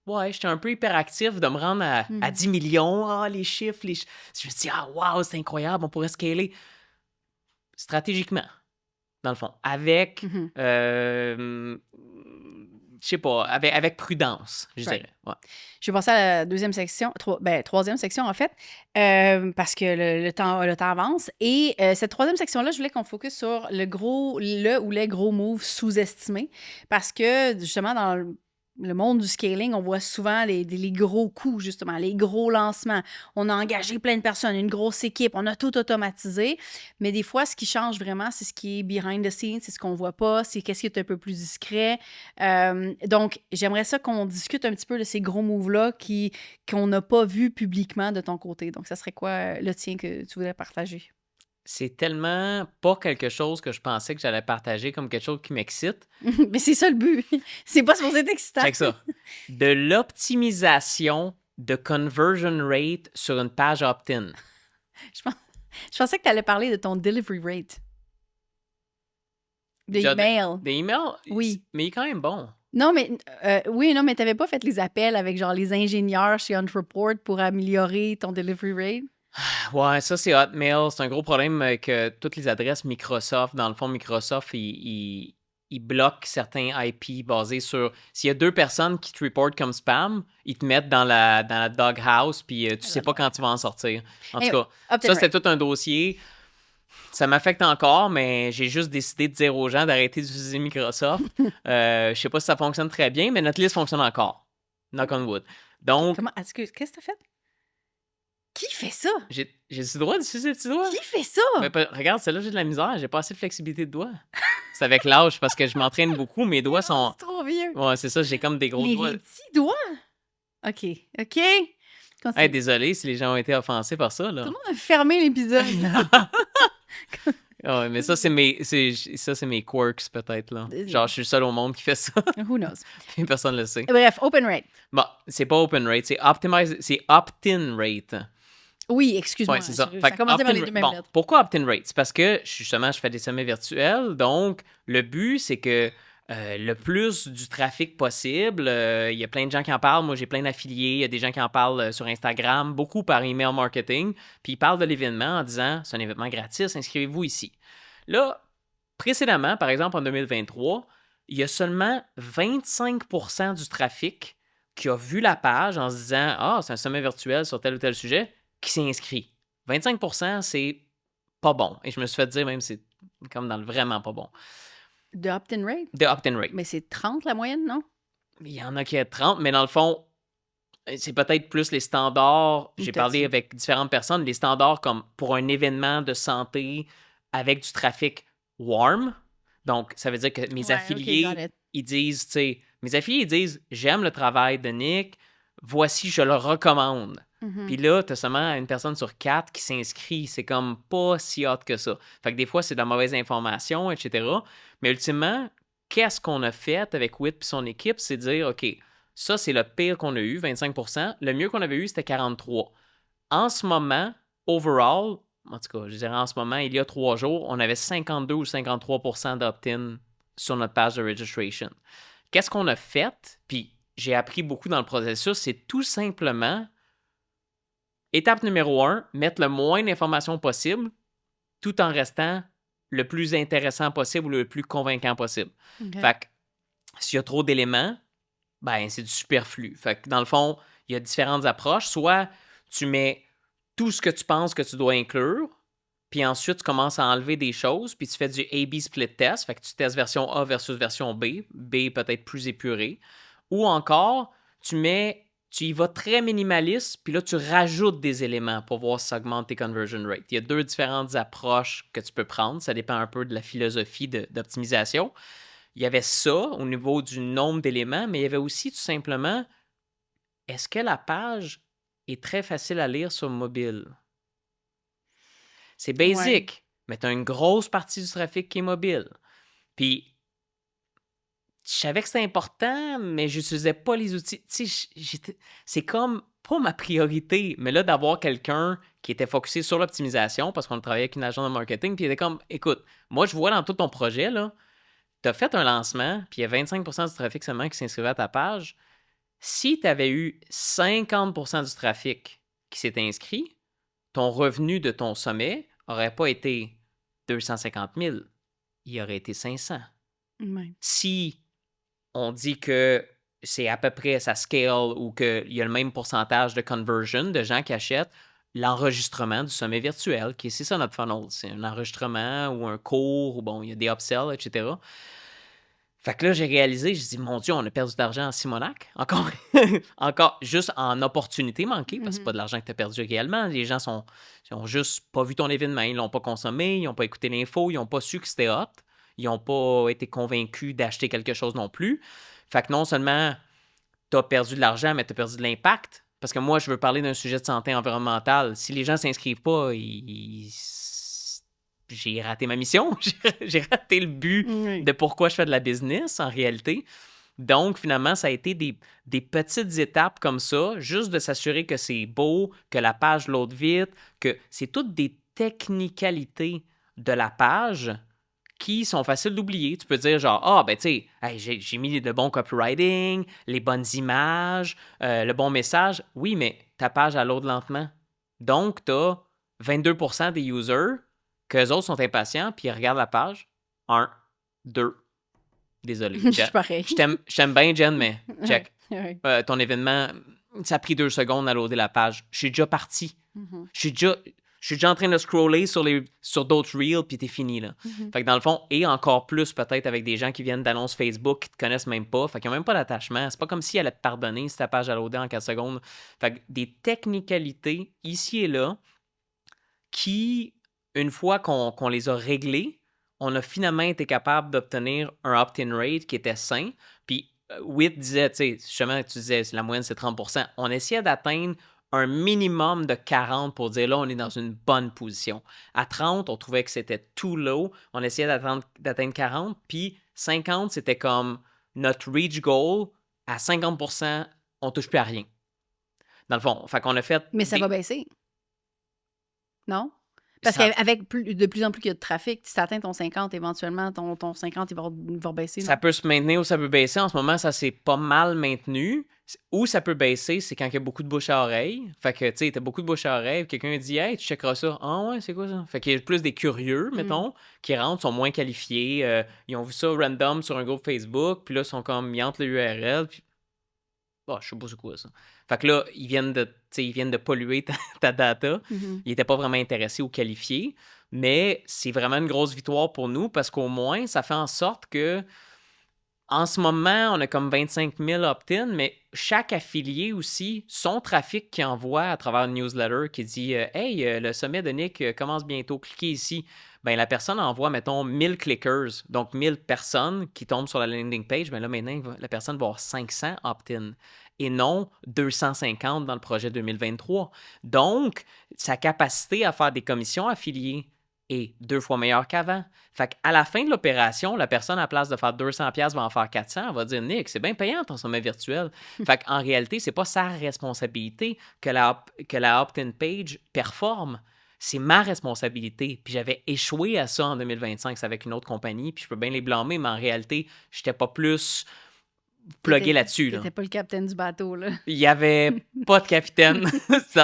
ouais, j'étais un peu hyperactif de me rendre à 10 millions. Les chiffres, Je me suis dit, wow, c'est incroyable, on pourrait scaler stratégiquement, dans le fond, avec, je sais pas, avec prudence, je dirais. Ouais. Je vais passer à la deuxième section, troisième section en fait, parce que le temps avance. Et cette troisième section-là, je voulais qu'on focus sur les gros moves sous-estimés, parce que justement, dans le monde du scaling, on voit souvent les gros coups, justement, les gros lancements. On a engagé plein de personnes, une grosse équipe, on a tout automatisé. Mais des fois, ce qui change vraiment, c'est ce qui est behind the scenes, c'est ce qu'on voit pas, c'est qu'est-ce qui est un peu plus discret. Donc, j'aimerais ça qu'on discute un petit peu de ces gros moves-là qu'on n'a pas vus publiquement de ton côté. Donc, ça serait quoi le tien que tu voudrais partager? C'est tellement pas quelque chose que je pensais que j'allais partager comme quelque chose qui m'excite. Mais c'est ça le but. C'est pas supposé être excitant. Check ça. De l'optimisation de conversion rate sur une page opt-in. Je pensais que tu allais parler de ton delivery rate. Des emails. Des emails? Oui. Mais il est quand même bon. Non, mais mais t'avais pas fait les appels avec genre les ingénieurs chez Ontreport pour améliorer ton delivery rate? Ouais, ça, c'est Hotmail. C'est un gros problème que toutes les adresses Microsoft, dans le fond, Microsoft, ils bloquent certains IP basés sur... S'il y a 2 personnes qui te reportent comme spam, ils te mettent dans la doghouse, puis tu sais pas quand tu vas en sortir. En tout cas, ça, c'était tout un dossier. Ça m'affecte encore, mais j'ai juste décidé de dire aux gens d'arrêter d'utiliser Microsoft. Je sais pas si ça fonctionne très bien, mais notre liste fonctionne encore. Knock on wood. Donc... Qu'est-ce que t'as fait? Qui fait ça? J'ai le droit d'utiliser le petit doigt? Qui fait ça? Mais, regarde, celle-là, j'ai de la misère. J'ai pas assez de flexibilité de doigts. C'est avec l'âge parce que je m'entraîne beaucoup. Mes doigts sont... C'est trop vieux. Ouais, c'est ça. J'ai comme des gros doigts. Les petits doigts? OK. Hey, désolé si les gens ont été offensés par ça, là. Tout le monde a fermé l'épisode. Ouais, mais ça, c'est mes quirks, peut-être, là. Genre, je suis le seul au monde qui fait ça. Who knows? Personne ne le sait. Bref, open rate. Bon, c'est pas open rate, c'est opt-in rate. Oui, excuse-moi. Ouais, c'est ça. Ça commençait par les deux mêmes lettres. Pourquoi opt-in rate? C'est parce que, justement, je fais des sommets virtuels, donc le but, c'est que le plus du trafic possible, il y a plein de gens qui en parlent. Moi, j'ai plein d'affiliés. Il y a des gens qui en parlent sur Instagram, beaucoup par email marketing. Puis ils parlent de l'événement en disant, c'est un événement gratis, inscrivez-vous ici. Là, précédemment, par exemple, en 2023, il y a seulement 25% du trafic qui a vu la page en se disant, c'est un sommet virtuel sur tel ou tel sujet, qui s'est inscrit. 25%, c'est pas bon. Et je me suis fait dire même, c'est comme dans le vraiment pas bon. De opt-in rate? De opt-in rate. Mais c'est 30 la moyenne, non? Il y en a qui est 30, mais dans le fond, c'est peut-être plus les standards. J'ai parlé avec différentes personnes, les standards comme pour un événement de santé avec du trafic warm. Donc, ça veut dire que mes affiliés, ils disent, tu sais, j'aime le travail de Nick, voici, je le recommande. Puis là, tu as seulement une personne sur 4 qui s'inscrit. C'est comme pas si hot que ça. Fait que des fois, c'est de la mauvaise information, etc. Mais ultimement, qu'est-ce qu'on a fait avec Whit et son équipe? C'est dire, OK, ça, c'est le pire qu'on a eu, 25%. Le mieux qu'on avait eu, c'était 43%. En ce moment, overall, en tout cas, je dirais en ce moment, il y a 3 jours, on avait 52 ou 53% d'opt-in sur notre page de registration. Qu'est-ce qu'on a fait? Puis j'ai appris beaucoup dans le processus, c'est tout simplement... Étape numéro 1, mettre le moins d'informations possible tout en restant le plus intéressant possible ou le plus convaincant possible. Okay. Fait que s'il y a trop d'éléments, ben c'est du superflu. Fait que dans le fond, il y a différentes approches. Soit tu mets tout ce que tu penses que tu dois inclure, puis ensuite tu commences à enlever des choses, puis tu fais du A-B split test, fait que tu testes version A versus version B, B peut-être plus épuré. Ou encore, tu y vas très minimaliste, puis là, tu rajoutes des éléments pour voir si ça augmente tes conversion rates. Il y a 2 différentes approches que tu peux prendre. Ça dépend un peu de la philosophie d'optimisation. il y avait ça au niveau du nombre d'éléments, mais il y avait aussi tout simplement, est-ce que la page est très facile à lire sur mobile? C'est basic, mais tu as une grosse partie du trafic qui est mobile. Puis, je savais que c'était important, mais je n'utilisais pas les outils. Tu sais, c'est comme pas ma priorité, mais là, d'avoir quelqu'un qui était focusé sur l'optimisation, parce qu'on travaillait avec une agence de marketing, puis il était comme, écoute, moi, je vois dans tout ton projet, là, tu as fait un lancement, puis il y a 25% du trafic seulement qui s'inscrivait à ta page. Si tu avais eu 50% du trafic qui s'est inscrit, ton revenu de ton sommet n'aurait pas été 250 000, il aurait été 500. Ouais. Si on dit que c'est à peu près sa scale ou qu'il y a le même pourcentage de conversion de gens qui achètent l'enregistrement du sommet virtuel, qui c'est ça notre funnel, c'est un enregistrement ou un cours, ou bon, il y a des upsells, etc. Fait que là, j'ai réalisé, j'ai dit, mon Dieu, on a perdu de l'argent en Simonac. Encore juste en opportunité manquée, parce que c'est pas de l'argent que tu as perdu réellement. Les gens ils ont juste pas vu ton événement, ils l'ont pas consommé, ils n'ont pas écouté l'info, ils n'ont pas su que c'était hot, ils n'ont pas été convaincus d'acheter quelque chose non plus. Fait que non seulement tu as perdu de l'argent, mais tu as perdu de l'impact. Parce que moi, je veux parler d'un sujet de santé environnementale. Si les gens ne s'inscrivent pas, j'ai raté ma mission. J'ai raté le but de pourquoi je fais de la business, en réalité. Donc, finalement, ça a été des petites étapes comme ça, juste de s'assurer que c'est beau, que la page load vite, que c'est toutes des technicalités de la page qui sont faciles d'oublier. Tu peux dire genre, ben tu sais, hey, j'ai mis le bon copywriting, les bonnes images, le bon message. Oui, mais ta page, elle load lentement. Donc, tu as 22% des users qu'eux autres sont impatients, puis ils regardent la page. 1, 2. Désolé. Je suis pareil. Je t'aime bien, Jen, mais check. Ton événement, ça a pris 2 secondes à loader la page. Je suis déjà parti. Je suis déjà en train de scroller sur d'autres reels, puis t'es fini, là. Fait que dans le fond, et encore plus peut-être avec des gens qui viennent d'annonces Facebook qui te connaissent même pas, fait qu'ils n'ont même pas d'attachement. C'est pas comme si elle allait te pardonner si ta page a loadé en 4 secondes. Fait que des technicalités ici et là qui, une fois qu'on les a réglées, on a finalement été capable d'obtenir un opt-in rate qui était sain. Puis, Witt disait, tu sais, justement, tu disais, la moyenne, c'est 30%. On essayait d'atteindre un minimum de 40 pour dire, là, on est dans une bonne position. À 30, on trouvait que c'était too low. On essayait d'atteindre 40. Puis, 50, c'était comme notre reach goal. À 50%, on touche plus à rien. Dans le fond, fait qu'on a fait... Mais ça va baisser. Non? Parce qu'avec de plus en plus qu'il y a de trafic, si tu atteins ton 50, éventuellement, ton 50, il va baisser. Ça peut se maintenir ou ça peut baisser. En ce moment, ça s'est pas mal maintenu. Où ça peut baisser, c'est quand il y a beaucoup de bouche à oreille. Fait que, tu sais, t'as beaucoup de bouche à oreille, quelqu'un dit « Hey, tu checkeras ça. » « Ah ouais, c'est quoi ça? » Fait qu'il y a plus des curieux, mettons, qui rentrent, sont moins qualifiés. Ils ont vu ça random sur un groupe Facebook, puis là, ils sont comme, ils entrent le URL, puis... Oh, je sais pas c'est quoi ça. Fait que là, ils viennent de polluer ta data. Ils n'étaient pas vraiment intéressés ou qualifiés. Mais c'est vraiment une grosse victoire pour nous parce qu'au moins, ça fait en sorte que en ce moment, on a comme 25 000 opt-in, mais chaque affilié aussi, son trafic qu'il envoie à travers une newsletter qui dit « Hey, le sommet de Nick commence bientôt, cliquez ici. » Ben, la personne envoie, mettons, 1000 clickers, donc 1000 personnes qui tombent sur la landing page. Ben là, maintenant, la personne va avoir 500 opt-in et non 250 dans le projet 2023. Donc, sa capacité à faire des commissions affiliées est 2 fois meilleure qu'avant. Fait qu'à la fin de l'opération, la personne, à la place de faire 200$, va en faire 400$. Elle va dire « Nick, c'est bien payant ton sommet virtuel. » Fait qu'en réalité, c'est pas sa responsabilité que la opt-in page performe. C'est ma responsabilité. Puis j'avais échoué à ça en 2025. C'est avec une autre compagnie. Puis je peux bien les blâmer, mais en réalité, j'étais pas plus plugué là-dessus. T'étais pas le capitaine du bateau, là. Il n'y avait pas de capitaine.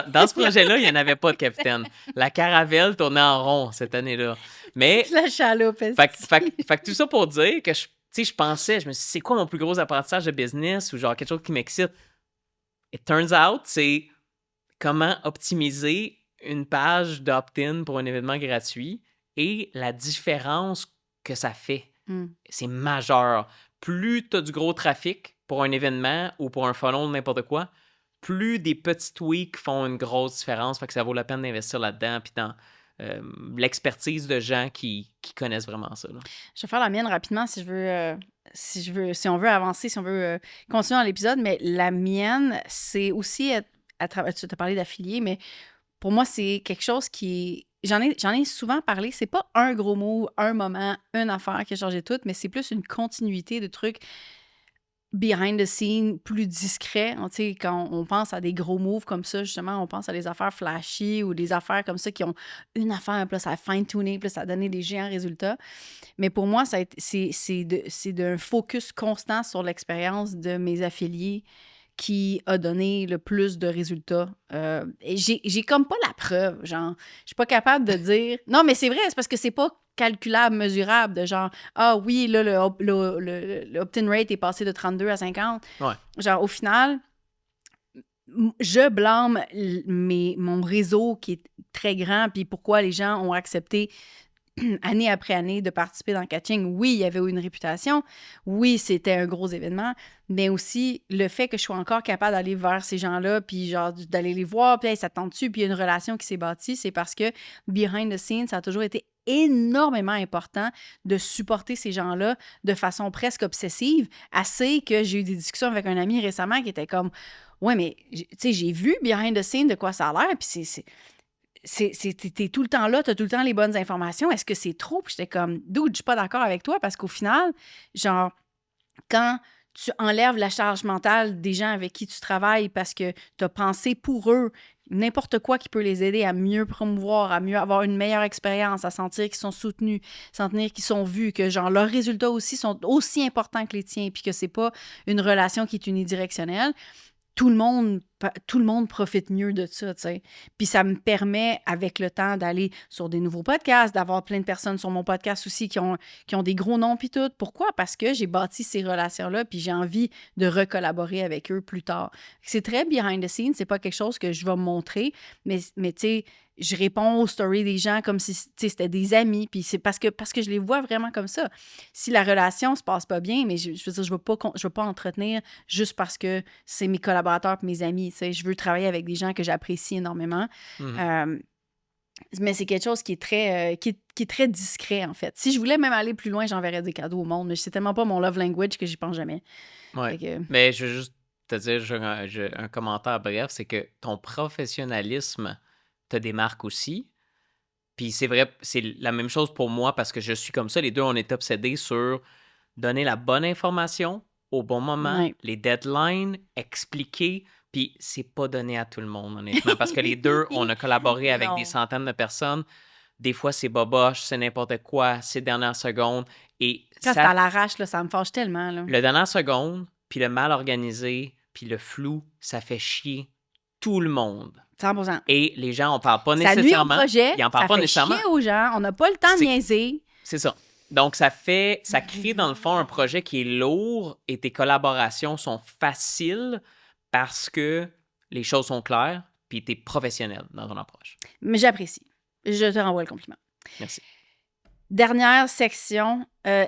Dans ce projet-là, il n'y en avait pas de capitaine. La caravelle tournait en rond cette année-là. Mais... La chaloupe. Fait que tout ça pour dire que je pensais, je me suis dit, c'est quoi mon plus gros apprentissage de business ou genre quelque chose qui m'excite? It turns out, c'est comment optimiser une page d'opt-in pour un événement gratuit et la différence que ça fait. C'est majeur. Plus tu as du gros trafic pour un événement ou pour un funnel, n'importe quoi, plus des petits tweaks font une grosse différence. Fait que ça vaut la peine d'investir là-dedans puis l'expertise de gens qui connaissent vraiment ça. Là. Je vais faire la mienne rapidement si on veut avancer, si on veut continuer dans l'épisode, mais la mienne, c'est aussi à travers. Tu as parlé d'affiliés, mais pour moi, c'est quelque chose qui est. J'en ai souvent parlé. C'est pas un gros mot, un moment, une affaire qui a changé tout, mais c'est plus une continuité de trucs behind the scene, plus discrets. Tu sais, quand on pense à des gros moves comme ça, justement, on pense à des affaires flashy ou des affaires comme ça qui ont une affaire, plus à fine-tuner, plus à donner des géants résultats. Mais pour moi, c'est d'un focus constant sur l'expérience de mes affiliés qui a donné le plus de résultats. Et j'ai comme pas la preuve, genre, je suis pas capable de dire... Non, mais c'est vrai, c'est parce que c'est pas calculable, mesurable, de genre, ah oui, là, le opt-in rate est passé de 32 à 50. Ouais. Genre, au final, je blâme mon réseau qui est très grand, puis pourquoi les gens ont accepté année après année de participer dans le catching. Oui, il y avait eu une réputation. Oui, c'était un gros événement. Mais aussi, le fait que je sois encore capable d'aller vers ces gens-là, puis genre d'aller les voir, puis hey, ça tente dessus, puis il y a une relation qui s'est bâtie, c'est parce que behind the scenes, ça a toujours été énormément important de supporter ces gens-là de façon presque obsessive, assez que j'ai eu des discussions avec un ami récemment qui était comme « Ouais, mais tu sais, j'ai vu behind the scenes de quoi ça a l'air, puis t'es tout le temps là, t'as tout le temps les bonnes informations. Est-ce que c'est trop? » Puis j'étais comme, dude, je suis pas d'accord avec toi parce qu'au final, genre, quand tu enlèves la charge mentale des gens avec qui tu travailles parce que tu as pensé pour eux n'importe quoi qui peut les aider à mieux promouvoir, à mieux avoir une meilleure expérience, à sentir qu'ils sont soutenus, sentir qu'ils sont vus, que genre leurs résultats aussi sont aussi importants que les tiens, puis que c'est pas une relation qui est unidirectionnelle. Tout le monde profite mieux de ça, tu sais. Puis ça me permet, avec le temps, d'aller sur des nouveaux podcasts, d'avoir plein de personnes sur mon podcast aussi qui ont des gros noms puis tout. Pourquoi? Parce que j'ai bâti ces relations-là puis j'ai envie de recollaborer avec eux plus tard. C'est très behind the scenes, c'est pas quelque chose que je vais montrer, mais tu sais, je réponds aux stories des gens comme si c'était des amis, puis c'est parce que je les vois vraiment comme ça. Si la relation se passe pas bien, mais je veux dire, je veux pas entretenir juste parce que c'est mes collaborateurs et mes amis, tu sais, je veux travailler avec des gens que j'apprécie énormément. Mais c'est quelque chose qui est très qui est très discret, en fait. Si je voulais même aller plus loin, j'enverrais des cadeaux au monde, mais c'est tellement pas mon love language que j'y pense jamais. Ouais. Mais je veux juste te dire un commentaire bref, c'est que ton professionnalisme te démarque aussi. Puis c'est vrai, c'est la même chose pour moi parce que je suis comme ça. Les deux, on est obsédés sur donner la bonne information au bon moment, les deadlines, expliquer. Puis c'est pas donné à tout le monde, honnêtement, parce que les deux, on a collaboré avec des centaines de personnes. Des fois, c'est boboche, c'est n'importe quoi, c'est dernière seconde. Et quand c'est à l'arrache, là, ça me fâche tellement. Là. Le dernière seconde, puis le mal organisé, puis le flou, ça fait chier tout le monde. 100%. Et les gens, on parle pas nécessairement. Ça nuit au projet, ils en parlent ça pas fait nécessairement. chier aux gens, on n'a pas le temps de niaiser. C'est ça. Donc, ça crée dans le fond un projet qui est lourd et tes collaborations sont faciles parce que les choses sont claires puis tu es professionnel dans ton approche. Mais j'apprécie. Je te renvoie le compliment. Merci. Dernière section,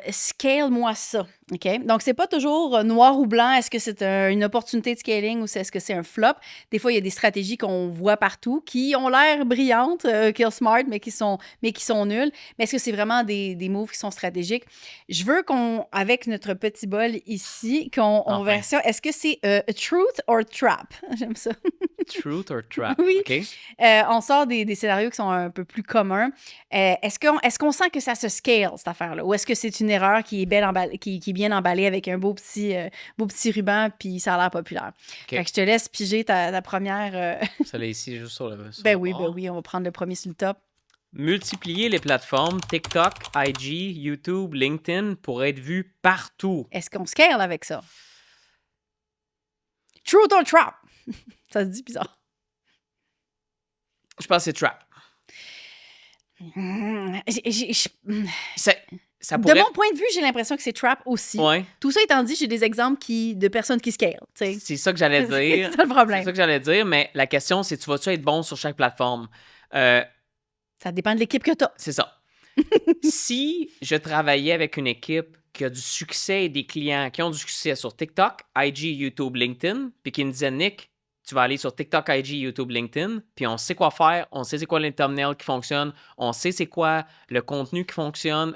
scale-moi ça, OK? Donc, c'est pas toujours noir ou blanc. Est-ce que c'est une opportunité de scaling ou est-ce que c'est un flop? Des fois, il y a des stratégies qu'on voit partout qui ont l'air brillantes, kill smart, mais qui sont nulles. Mais est-ce que c'est vraiment des moves qui sont stratégiques? Je veux avec notre petit bol ici, qu'on version, est-ce que c'est truth or trap? J'aime ça. Truth or trap? Oui. Okay. On sort des scénarios qui sont un peu plus communs. Est-ce qu'on sent que ça se scale, cette affaire-là? Ou est-ce que c'est une erreur qui est, qui est bien emballée avec un beau petit ruban puis ça a l'air populaire? Okay. Fait que je te laisse piger ta première... Celle-là ici, juste sur le ben oui, on va prendre le premier sur le top. Multiplier les plateformes TikTok, IG, YouTube, LinkedIn pour être vu partout. Est-ce qu'on scale avec ça? Truth or trap? Ça se dit bizarre. Je pense que c'est trap. Ça pourrait... De mon point de vue, j'ai l'impression que c'est trap aussi. Ouais. Tout ça étant dit, j'ai des exemples de personnes qui scale. T'sais. C'est ça que j'allais dire. C'est ça le problème. C'est ça que j'allais dire, mais la question, c'est tu vas-tu être bon sur chaque plateforme? Ça dépend de l'équipe que tu as. C'est ça. Si je travaillais avec une équipe qui a du succès et des clients qui ont du succès sur TikTok, IG, YouTube, LinkedIn, puis qui me disaient, Nick, tu vas aller sur TikTok, IG, YouTube, LinkedIn, puis on sait quoi faire, on sait c'est quoi les thumbnails qui fonctionnent, on sait c'est quoi le contenu qui fonctionne.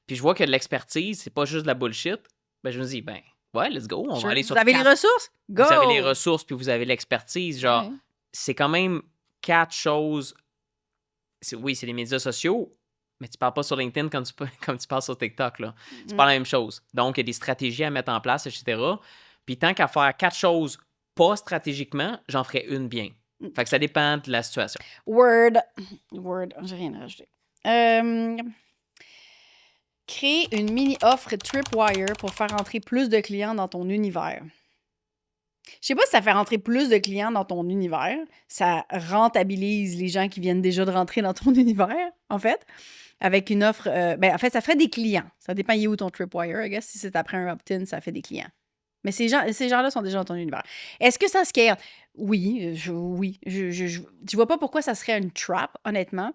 Puis je vois qu'il y a de l'expertise, c'est pas juste de la bullshit. Ben, je me dis, ben, ouais, let's go. On va aller sur Vous avez les ressources? Go! Vous avez les ressources, puis vous avez l'expertise. Genre, c'est quand même 4 choses. Oui, c'est les médias sociaux, mais tu parles pas sur LinkedIn comme tu parles sur TikTok, là. C'est pas la même chose. Donc, il y a des stratégies à mettre en place, etc. Puis tant qu'à faire 4 choses pas stratégiquement, j'en ferai une bien. Fait que ça dépend de la situation. Word, j'ai rien à rajouter. Créer une mini-offre Tripwire pour faire entrer plus de clients dans ton univers. Je sais pas si ça fait rentrer plus de clients dans ton univers. Ça rentabilise les gens qui viennent déjà de rentrer dans ton univers, en fait. Avec une offre... en fait, ça ferait des clients. Ça dépend où ton Tripwire. I guess si c'est après un opt-in, ça fait des clients. Mais ces gens-là sont déjà dans ton univers. Est-ce que ça scale? Oui. Je vois pas pourquoi ça serait une trap, honnêtement.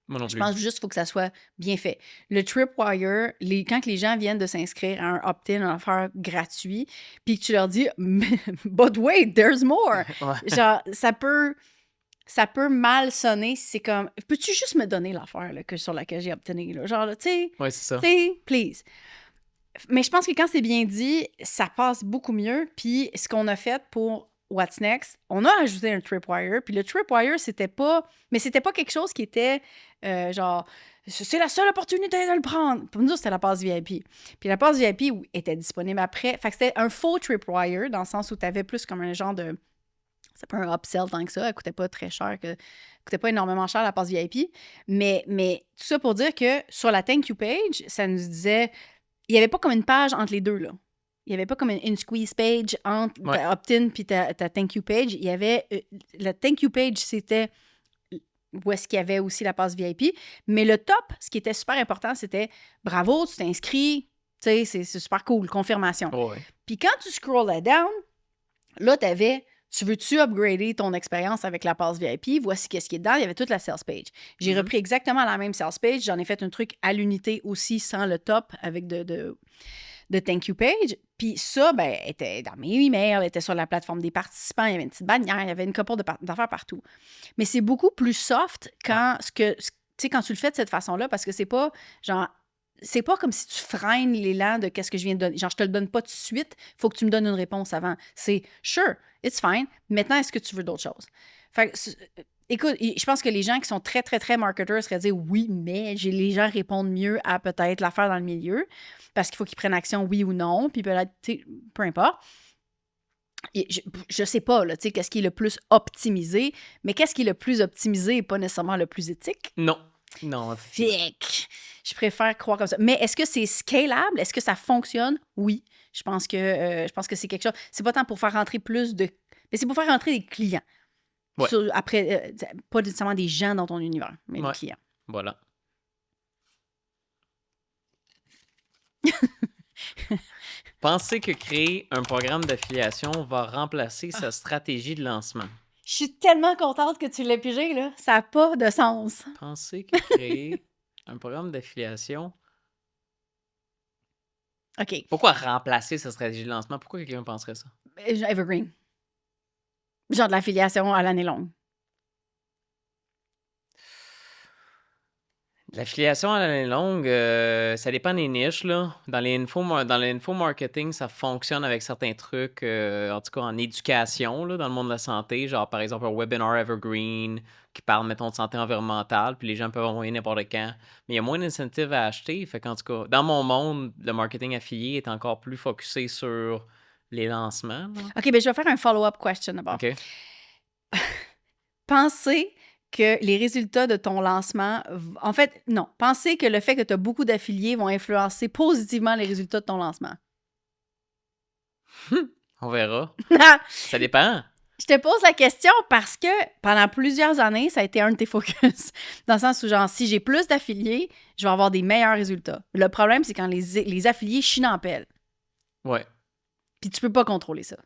Moi non plus. Je pense juste qu'il faut que ça soit bien fait. Le Tripwire, quand les gens viennent de s'inscrire à un opt-in, un affaire gratuit, puis que tu leur dis « But wait, there's more! » Genre, ça peut mal sonner si c'est comme « Peux-tu juste me donner l'affaire là, sur laquelle j'ai obtenu? » Genre, tu sais, ouais, c'est ça. Tu sais, please. Mais je pense que quand c'est bien dit, ça passe beaucoup mieux. Puis ce qu'on a fait pour What's Next, on a ajouté un Tripwire. Puis le Tripwire, c'était pas quelque chose qui était genre, c'est la seule opportunité de le prendre. Pour nous, c'était la passe VIP. Puis la passe VIP était disponible après. Fait que c'était un faux Tripwire, dans le sens où tu avais plus comme un genre de... C'est pas un upsell tant que ça. Elle coûtait pas très cher. Coûtait pas énormément cher, la passe VIP. Mais tout ça pour dire que sur la Thank You page, ça nous disait... Il n'y avait pas comme une page entre les deux, là. Il n'y avait pas comme une squeeze page entre ta opt-in puis ta thank you page. Il y avait... la thank you page, c'était où est-ce qu'il y avait aussi la passe VIP. Mais le top, ce qui était super important, c'était « Bravo, tu t'es inscrit. » Tu sais, c'est super cool, confirmation. Puis quand tu scrollais down, là, tu avais... Tu veux-tu upgrader ton expérience avec la passe VIP? Voici qu'est-ce qui est dedans. Il y avait toute la sales page. J'ai repris exactement la même sales page. J'en ai fait un truc à l'unité aussi sans le top avec de thank you page. Puis ça, était dans mes emails, était sur la plateforme des participants. Il y avait une petite bannière, il y avait une couple d'affaires partout. Mais c'est beaucoup plus soft quand tu le fais de cette façon-là parce que c'est pas genre... C'est pas comme si tu freines l'élan de qu'est-ce que je viens de donner. Genre, je te le donne pas tout de suite, il faut que tu me donnes une réponse avant. C'est « Sure, it's fine. Maintenant, est-ce que tu veux d'autres choses? » Fait que, écoute, je pense que les gens qui sont très, très, très marketeurs seraient dire « Oui, mais les gens répondent mieux à peut-être l'affaire dans le milieu parce qu'il faut qu'ils prennent action oui ou non, puis peut-être, peu importe. » Je sais pas, là, tu sais, qu'est-ce qui est le plus optimisé, mais qu'est-ce qui est le plus optimisé et pas nécessairement le plus éthique? Non. Fic. Je préfère croire comme ça. Mais est-ce que c'est scalable? Est-ce que ça fonctionne? Oui. Je pense que c'est quelque chose... C'est pas tant pour faire rentrer plus de... Mais c'est pour faire rentrer des clients. Ouais. Après, pas nécessairement des gens dans ton univers, mais des clients. Voilà. Pensez que créer un programme d'affiliation va remplacer sa stratégie de lancement. Je suis tellement contente que tu l'aies pigé, là. Ça n'a pas de sens. Pensez que créer un programme d'affiliation... OK. Pourquoi remplacer sa stratégie de lancement? Pourquoi quelqu'un penserait ça? Evergreen. Genre de l'affiliation à l'année longue. L'affiliation à l'année longue, ça dépend des niches, là. Dans l'infomarketing, ça fonctionne avec certains trucs, en tout cas en éducation, là, dans le monde de la santé, genre par exemple un webinar evergreen qui parle, mettons, de santé environnementale, puis les gens peuvent envoyer n'importe quand. Mais il y a moins d'incentives à acheter, fait qu'en tout cas, dans mon monde, le marketing affilié est encore plus focusé sur les lancements. Là. OK, je vais faire un follow-up question d'abord. OK. Pensez que les résultats de ton lancement... En fait, non. Pensez que le fait que tu as beaucoup d'affiliés vont influencer positivement les résultats de ton lancement. On verra. Ça dépend. Je te pose la question parce que pendant plusieurs années, ça a été un de tes focus. Dans le sens où, genre, si j'ai plus d'affiliés, je vais avoir des meilleurs résultats. Le problème, c'est quand les affiliés chient en pelle. Ouais. Puis tu peux pas contrôler ça.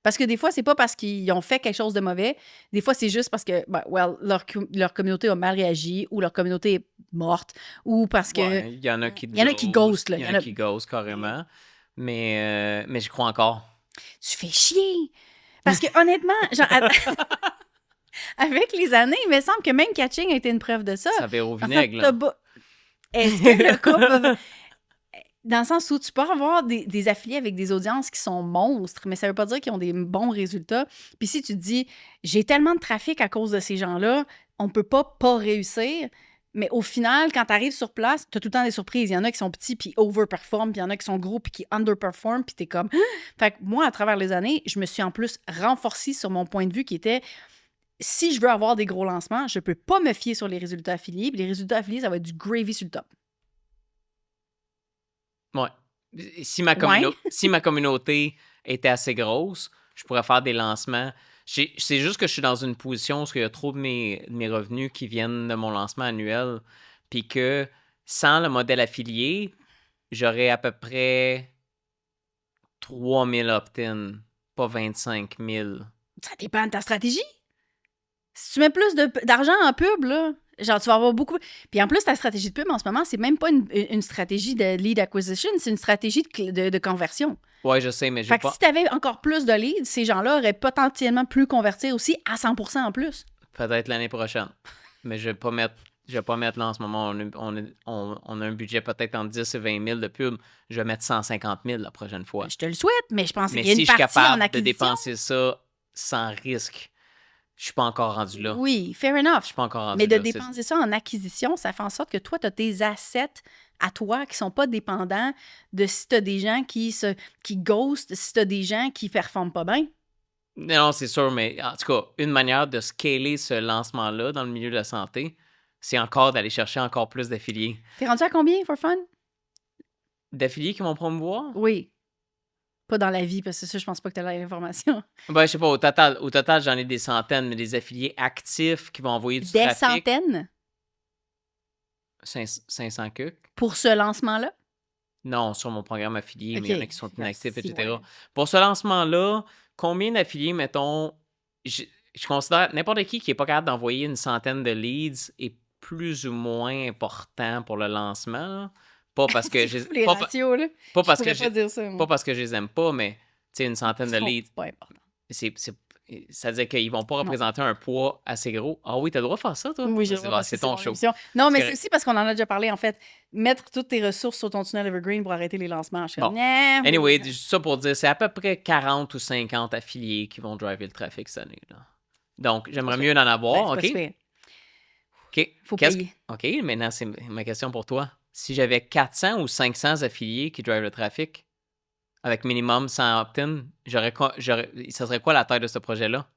Parce que des fois, c'est pas parce qu'ils ont fait quelque chose de mauvais. Des fois, c'est juste parce que leur communauté a mal réagi ou leur communauté est morte ou parce que... Il y en a qui ghostent. Il y en a qui ghostent carrément. Mais je crois encore. Tu fais chier! Parce que honnêtement, genre, avec les années, il me semble que même Catching a été une preuve de ça. Ça fait au vinaigre, là. Est-ce que le couple... Dans le sens où tu peux avoir des affiliés avec des audiences qui sont monstres, mais ça veut pas dire qu'ils ont des bons résultats. Puis si tu te dis, j'ai tellement de trafic à cause de ces gens-là, on peut pas réussir. Mais au final, quand tu arrives sur place, tu as tout le temps des surprises. Il y en a qui sont petits puis overperforment, puis il y en a qui sont gros puis qui underperforment, puis tu es comme... Fait que moi, à travers les années, je me suis en plus renforcée sur mon point de vue qui était, si je veux avoir des gros lancements, je peux pas me fier sur les résultats affiliés. Puis les résultats affiliés, ça va être du gravy sur le top. Ouais. Si ma communauté était assez grosse, je pourrais faire des lancements. C'est juste que je suis dans une position où il y a trop de mes revenus qui viennent de mon lancement annuel. Puis que sans le modèle affilié, j'aurais à peu près 3000 opt-in, pas 25 000. Ça dépend de ta stratégie. Si tu mets plus d'argent en pub, là, genre, tu vas avoir beaucoup... Puis en plus, ta stratégie de pub, en ce moment, c'est même pas une stratégie de lead acquisition, c'est une stratégie de conversion. Ouais, je sais, mais fait que si tu avais encore plus de leads, ces gens-là auraient potentiellement pu convertir aussi à 100% en plus. Peut-être l'année prochaine. Mais je vais pas mettre là en ce moment. On a un budget peut-être entre 10 et 20 000 de pub. Je vais mettre 150 000 la prochaine fois. Je te le souhaite, mais je pense qu'il y a si une partie en acquisition. Mais si je suis capable de dépenser ça sans risque, je suis pas encore rendu là. Oui, fair enough. Je suis pas encore rendu là. Mais de là, dépenser ça en acquisition, ça fait en sorte que toi, tu as tes assets à toi qui sont pas dépendants de si tu as des gens qui ghostent, si tu as des gens qui performent pas bien. Non, c'est sûr, mais en tout cas, une manière de scaler ce lancement-là dans le milieu de la santé, c'est encore d'aller chercher encore plus d'affiliés. T'es rendu à combien, for fun? D'affiliés qui vont promouvoir? Oui. Pas dans la vie, parce que ça, je pense pas que tu as l'information. Ben, je sais pas, au total, j'en ai des centaines, mais des affiliés actifs qui vont envoyer du trafic. Des centaines? 500 que. Pour ce lancement-là? Non, sur mon programme affilié, mais il y en a qui sont inactifs, etc. Ouais. Pour ce lancement-là, combien d'affiliés, mettons, je considère n'importe qui n'est pas capable d'envoyer une centaine de leads est plus ou moins important pour le lancement, là. Pas parce que pas parce que je les aime pas, mais tu sais, une centaine de leads. Pas important. Ça veut dire qu'ils vont pas représenter un poids assez gros. Ah oui, t'as le droit de faire ça, toi? Oui, c'est ton show. Non, mais c'est aussi parce qu'on en a déjà parlé, en fait. Mettre toutes tes ressources sur ton tunnel Evergreen pour arrêter les lancements. Bon. Anyway, ça pour dire, c'est à peu près 40 ou 50 affiliés qui vont driver le trafic cette année, là. Donc, j'aimerais mieux en avoir, OK? OK. Faut payer. OK, maintenant, c'est ma question pour toi. Si j'avais 400 ou 500 affiliés qui drivent le trafic, avec minimum 100 opt-in, ça serait quoi la taille de ce projet-là?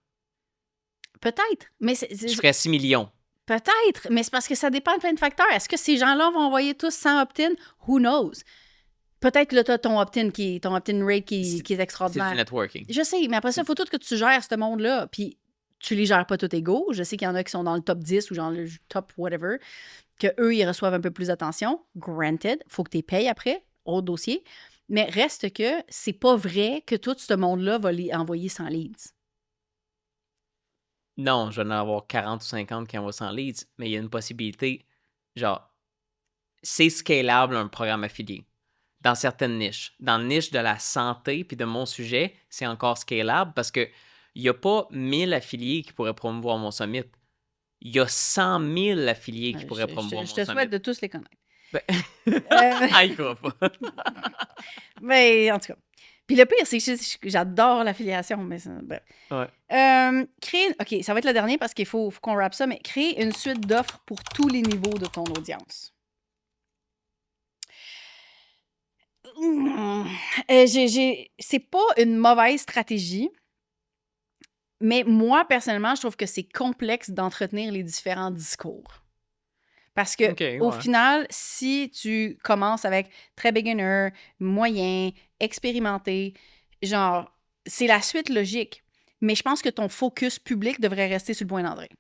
Peut-être, mais je ferais 6 millions. Peut-être, mais c'est parce que ça dépend de plein de facteurs. Est-ce que ces gens-là vont envoyer tous 100 opt-in? Who knows? Peut-être que là, tu as ton opt-in rate qui est extraordinaire. C'est du networking. Je sais, mais après ça, il faut tout que tu gères ce monde-là. Puis tu les gères pas tout égaux. Je sais qu'il y en a qui sont dans le top 10 ou genre le top whatever, qu'eux, ils reçoivent un peu plus d'attention. Granted, il faut que tu les payes après, au dossier. Mais reste que c'est pas vrai que tout ce monde-là va les envoyer sans leads. Non, je vais en avoir 40 ou 50 qui envoient sans leads, mais il y a une possibilité, genre, c'est scalable un programme affilié dans certaines niches. Dans la niche de la santé puis de mon sujet, c'est encore scalable parce que il n'y a pas 1000 affiliés qui pourraient promouvoir mon summit. Il y a 100 000 affiliés qui pourraient promouvoir mon summit. Je te souhaite de tous les connaître. Ah, il croit pas. Mais en tout cas. Puis le pire, c'est que j'adore l'affiliation. Mais ouais. OK, ça va être le dernier parce qu'il faut qu'on wrap ça, mais créer une suite d'offres pour tous les niveaux de ton audience. C'est pas une mauvaise stratégie, mais moi, personnellement, je trouve que c'est complexe d'entretenir les différents discours. Parce que au final, si tu commences avec très beginner, moyen, expérimenté, genre, c'est la suite logique. Mais je pense que ton focus public devrait rester sur le point d'entrée.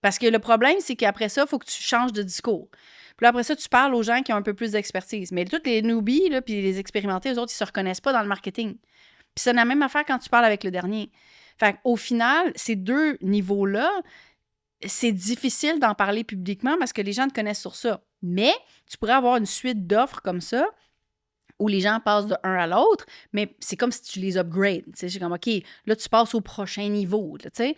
Parce que le problème, c'est qu'après ça, il faut que tu changes de discours. Puis là, après ça, tu parles aux gens qui ont un peu plus d'expertise. Mais tous les newbies, là, puis les expérimentés, eux autres, ils se reconnaissent pas dans le marketing. Puis c'est la même affaire quand tu parles avec le dernier. Fait qu'au final, ces deux niveaux-là, c'est difficile d'en parler publiquement parce que les gens te connaissent sur ça. Mais tu pourrais avoir une suite d'offres comme ça où les gens passent de un à l'autre, mais c'est comme si tu les upgrades. Tu sais, c'est comme, OK, là, tu passes au prochain niveau, tu sais.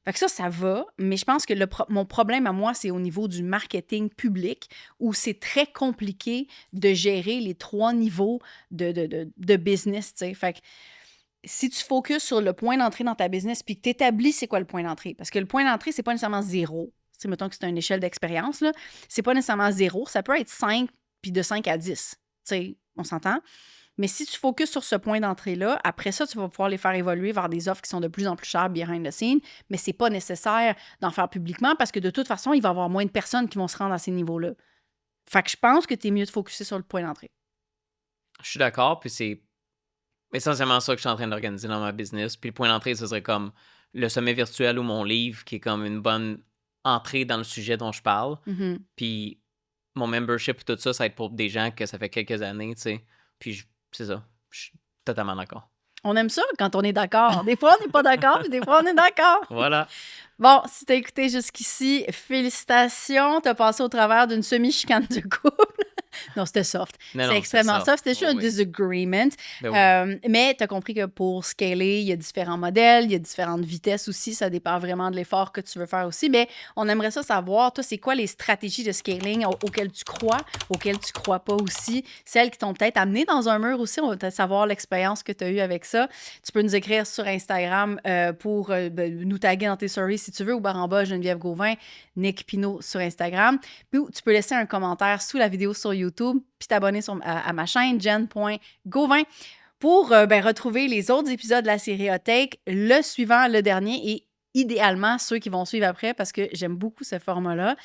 Fait que ça va, mais je pense que mon problème à moi, c'est au niveau du marketing public, où c'est très compliqué de gérer les 3 niveaux de business, tu sais. Fait que si tu focuses sur le point d'entrée dans ta business, puis que tu établis c'est quoi le point d'entrée, parce que le point d'entrée, c'est pas nécessairement 0. Tu sais, mettons que c'est une échelle d'expérience, là. C'est pas nécessairement 0, ça peut être 5, puis de 5 à 10. Tu sais, on s'entend? Mais si tu focuses sur ce point d'entrée-là, après ça, tu vas pouvoir les faire évoluer vers des offres qui sont de plus en plus chères behind the scene, mais c'est pas nécessaire d'en faire publiquement parce que de toute façon, il va y avoir moins de personnes qui vont se rendre à ces niveaux-là. Fait que je pense que tu es mieux de focuser sur le point d'entrée. Je suis d'accord, puis c'est essentiellement ça que je suis en train d'organiser dans ma business. Puis le point d'entrée, ce serait comme le sommet virtuel ou mon livre, qui est comme une bonne entrée dans le sujet dont je parle. Mm-hmm. Puis mon membership et tout ça, ça va être pour des gens que ça fait quelques années, tu sais. Puis c'est ça. Je suis totalement d'accord. On aime ça quand on est d'accord. Des fois, on n'est pas d'accord, puis des fois, on est d'accord. Voilà. Bon, si t'as écouté jusqu'ici, félicitations. T'as passé au travers d'une semi-chicane de couple. Non, c'était soft. C'est extrêmement soft. C'était juste un disagreement. Mais tu as compris que pour scaler, il y a différents modèles, il y a différentes vitesses aussi. Ça dépend vraiment de l'effort que tu veux faire aussi. Mais on aimerait ça savoir, toi, c'est quoi les stratégies de scaling auxquelles tu crois pas aussi. Celles qui t'ont peut-être amené dans un mur aussi. On va peut-être savoir l'expérience que tu as eue avec ça. Tu peux nous écrire sur Instagram pour nous taguer dans tes stories si tu veux, ou @, Geneviève Gauvin, Nick Pinault sur Instagram. Puis tu peux laisser un commentaire sous la vidéo sur YouTube, puis t'abonner à ma chaîne, jen.gauvin, pour retrouver les autres épisodes de la série Hot Take, le suivant, le dernier, et idéalement ceux qui vont suivre après, parce que j'aime beaucoup ce format-là.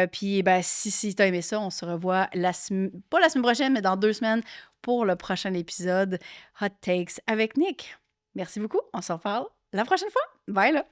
Puis si tu as aimé ça, on se revoit pas la semaine prochaine, mais dans 2 semaines pour le prochain épisode Hot Takes avec Nick. Merci beaucoup, on s'en reparle la prochaine fois. Bye là!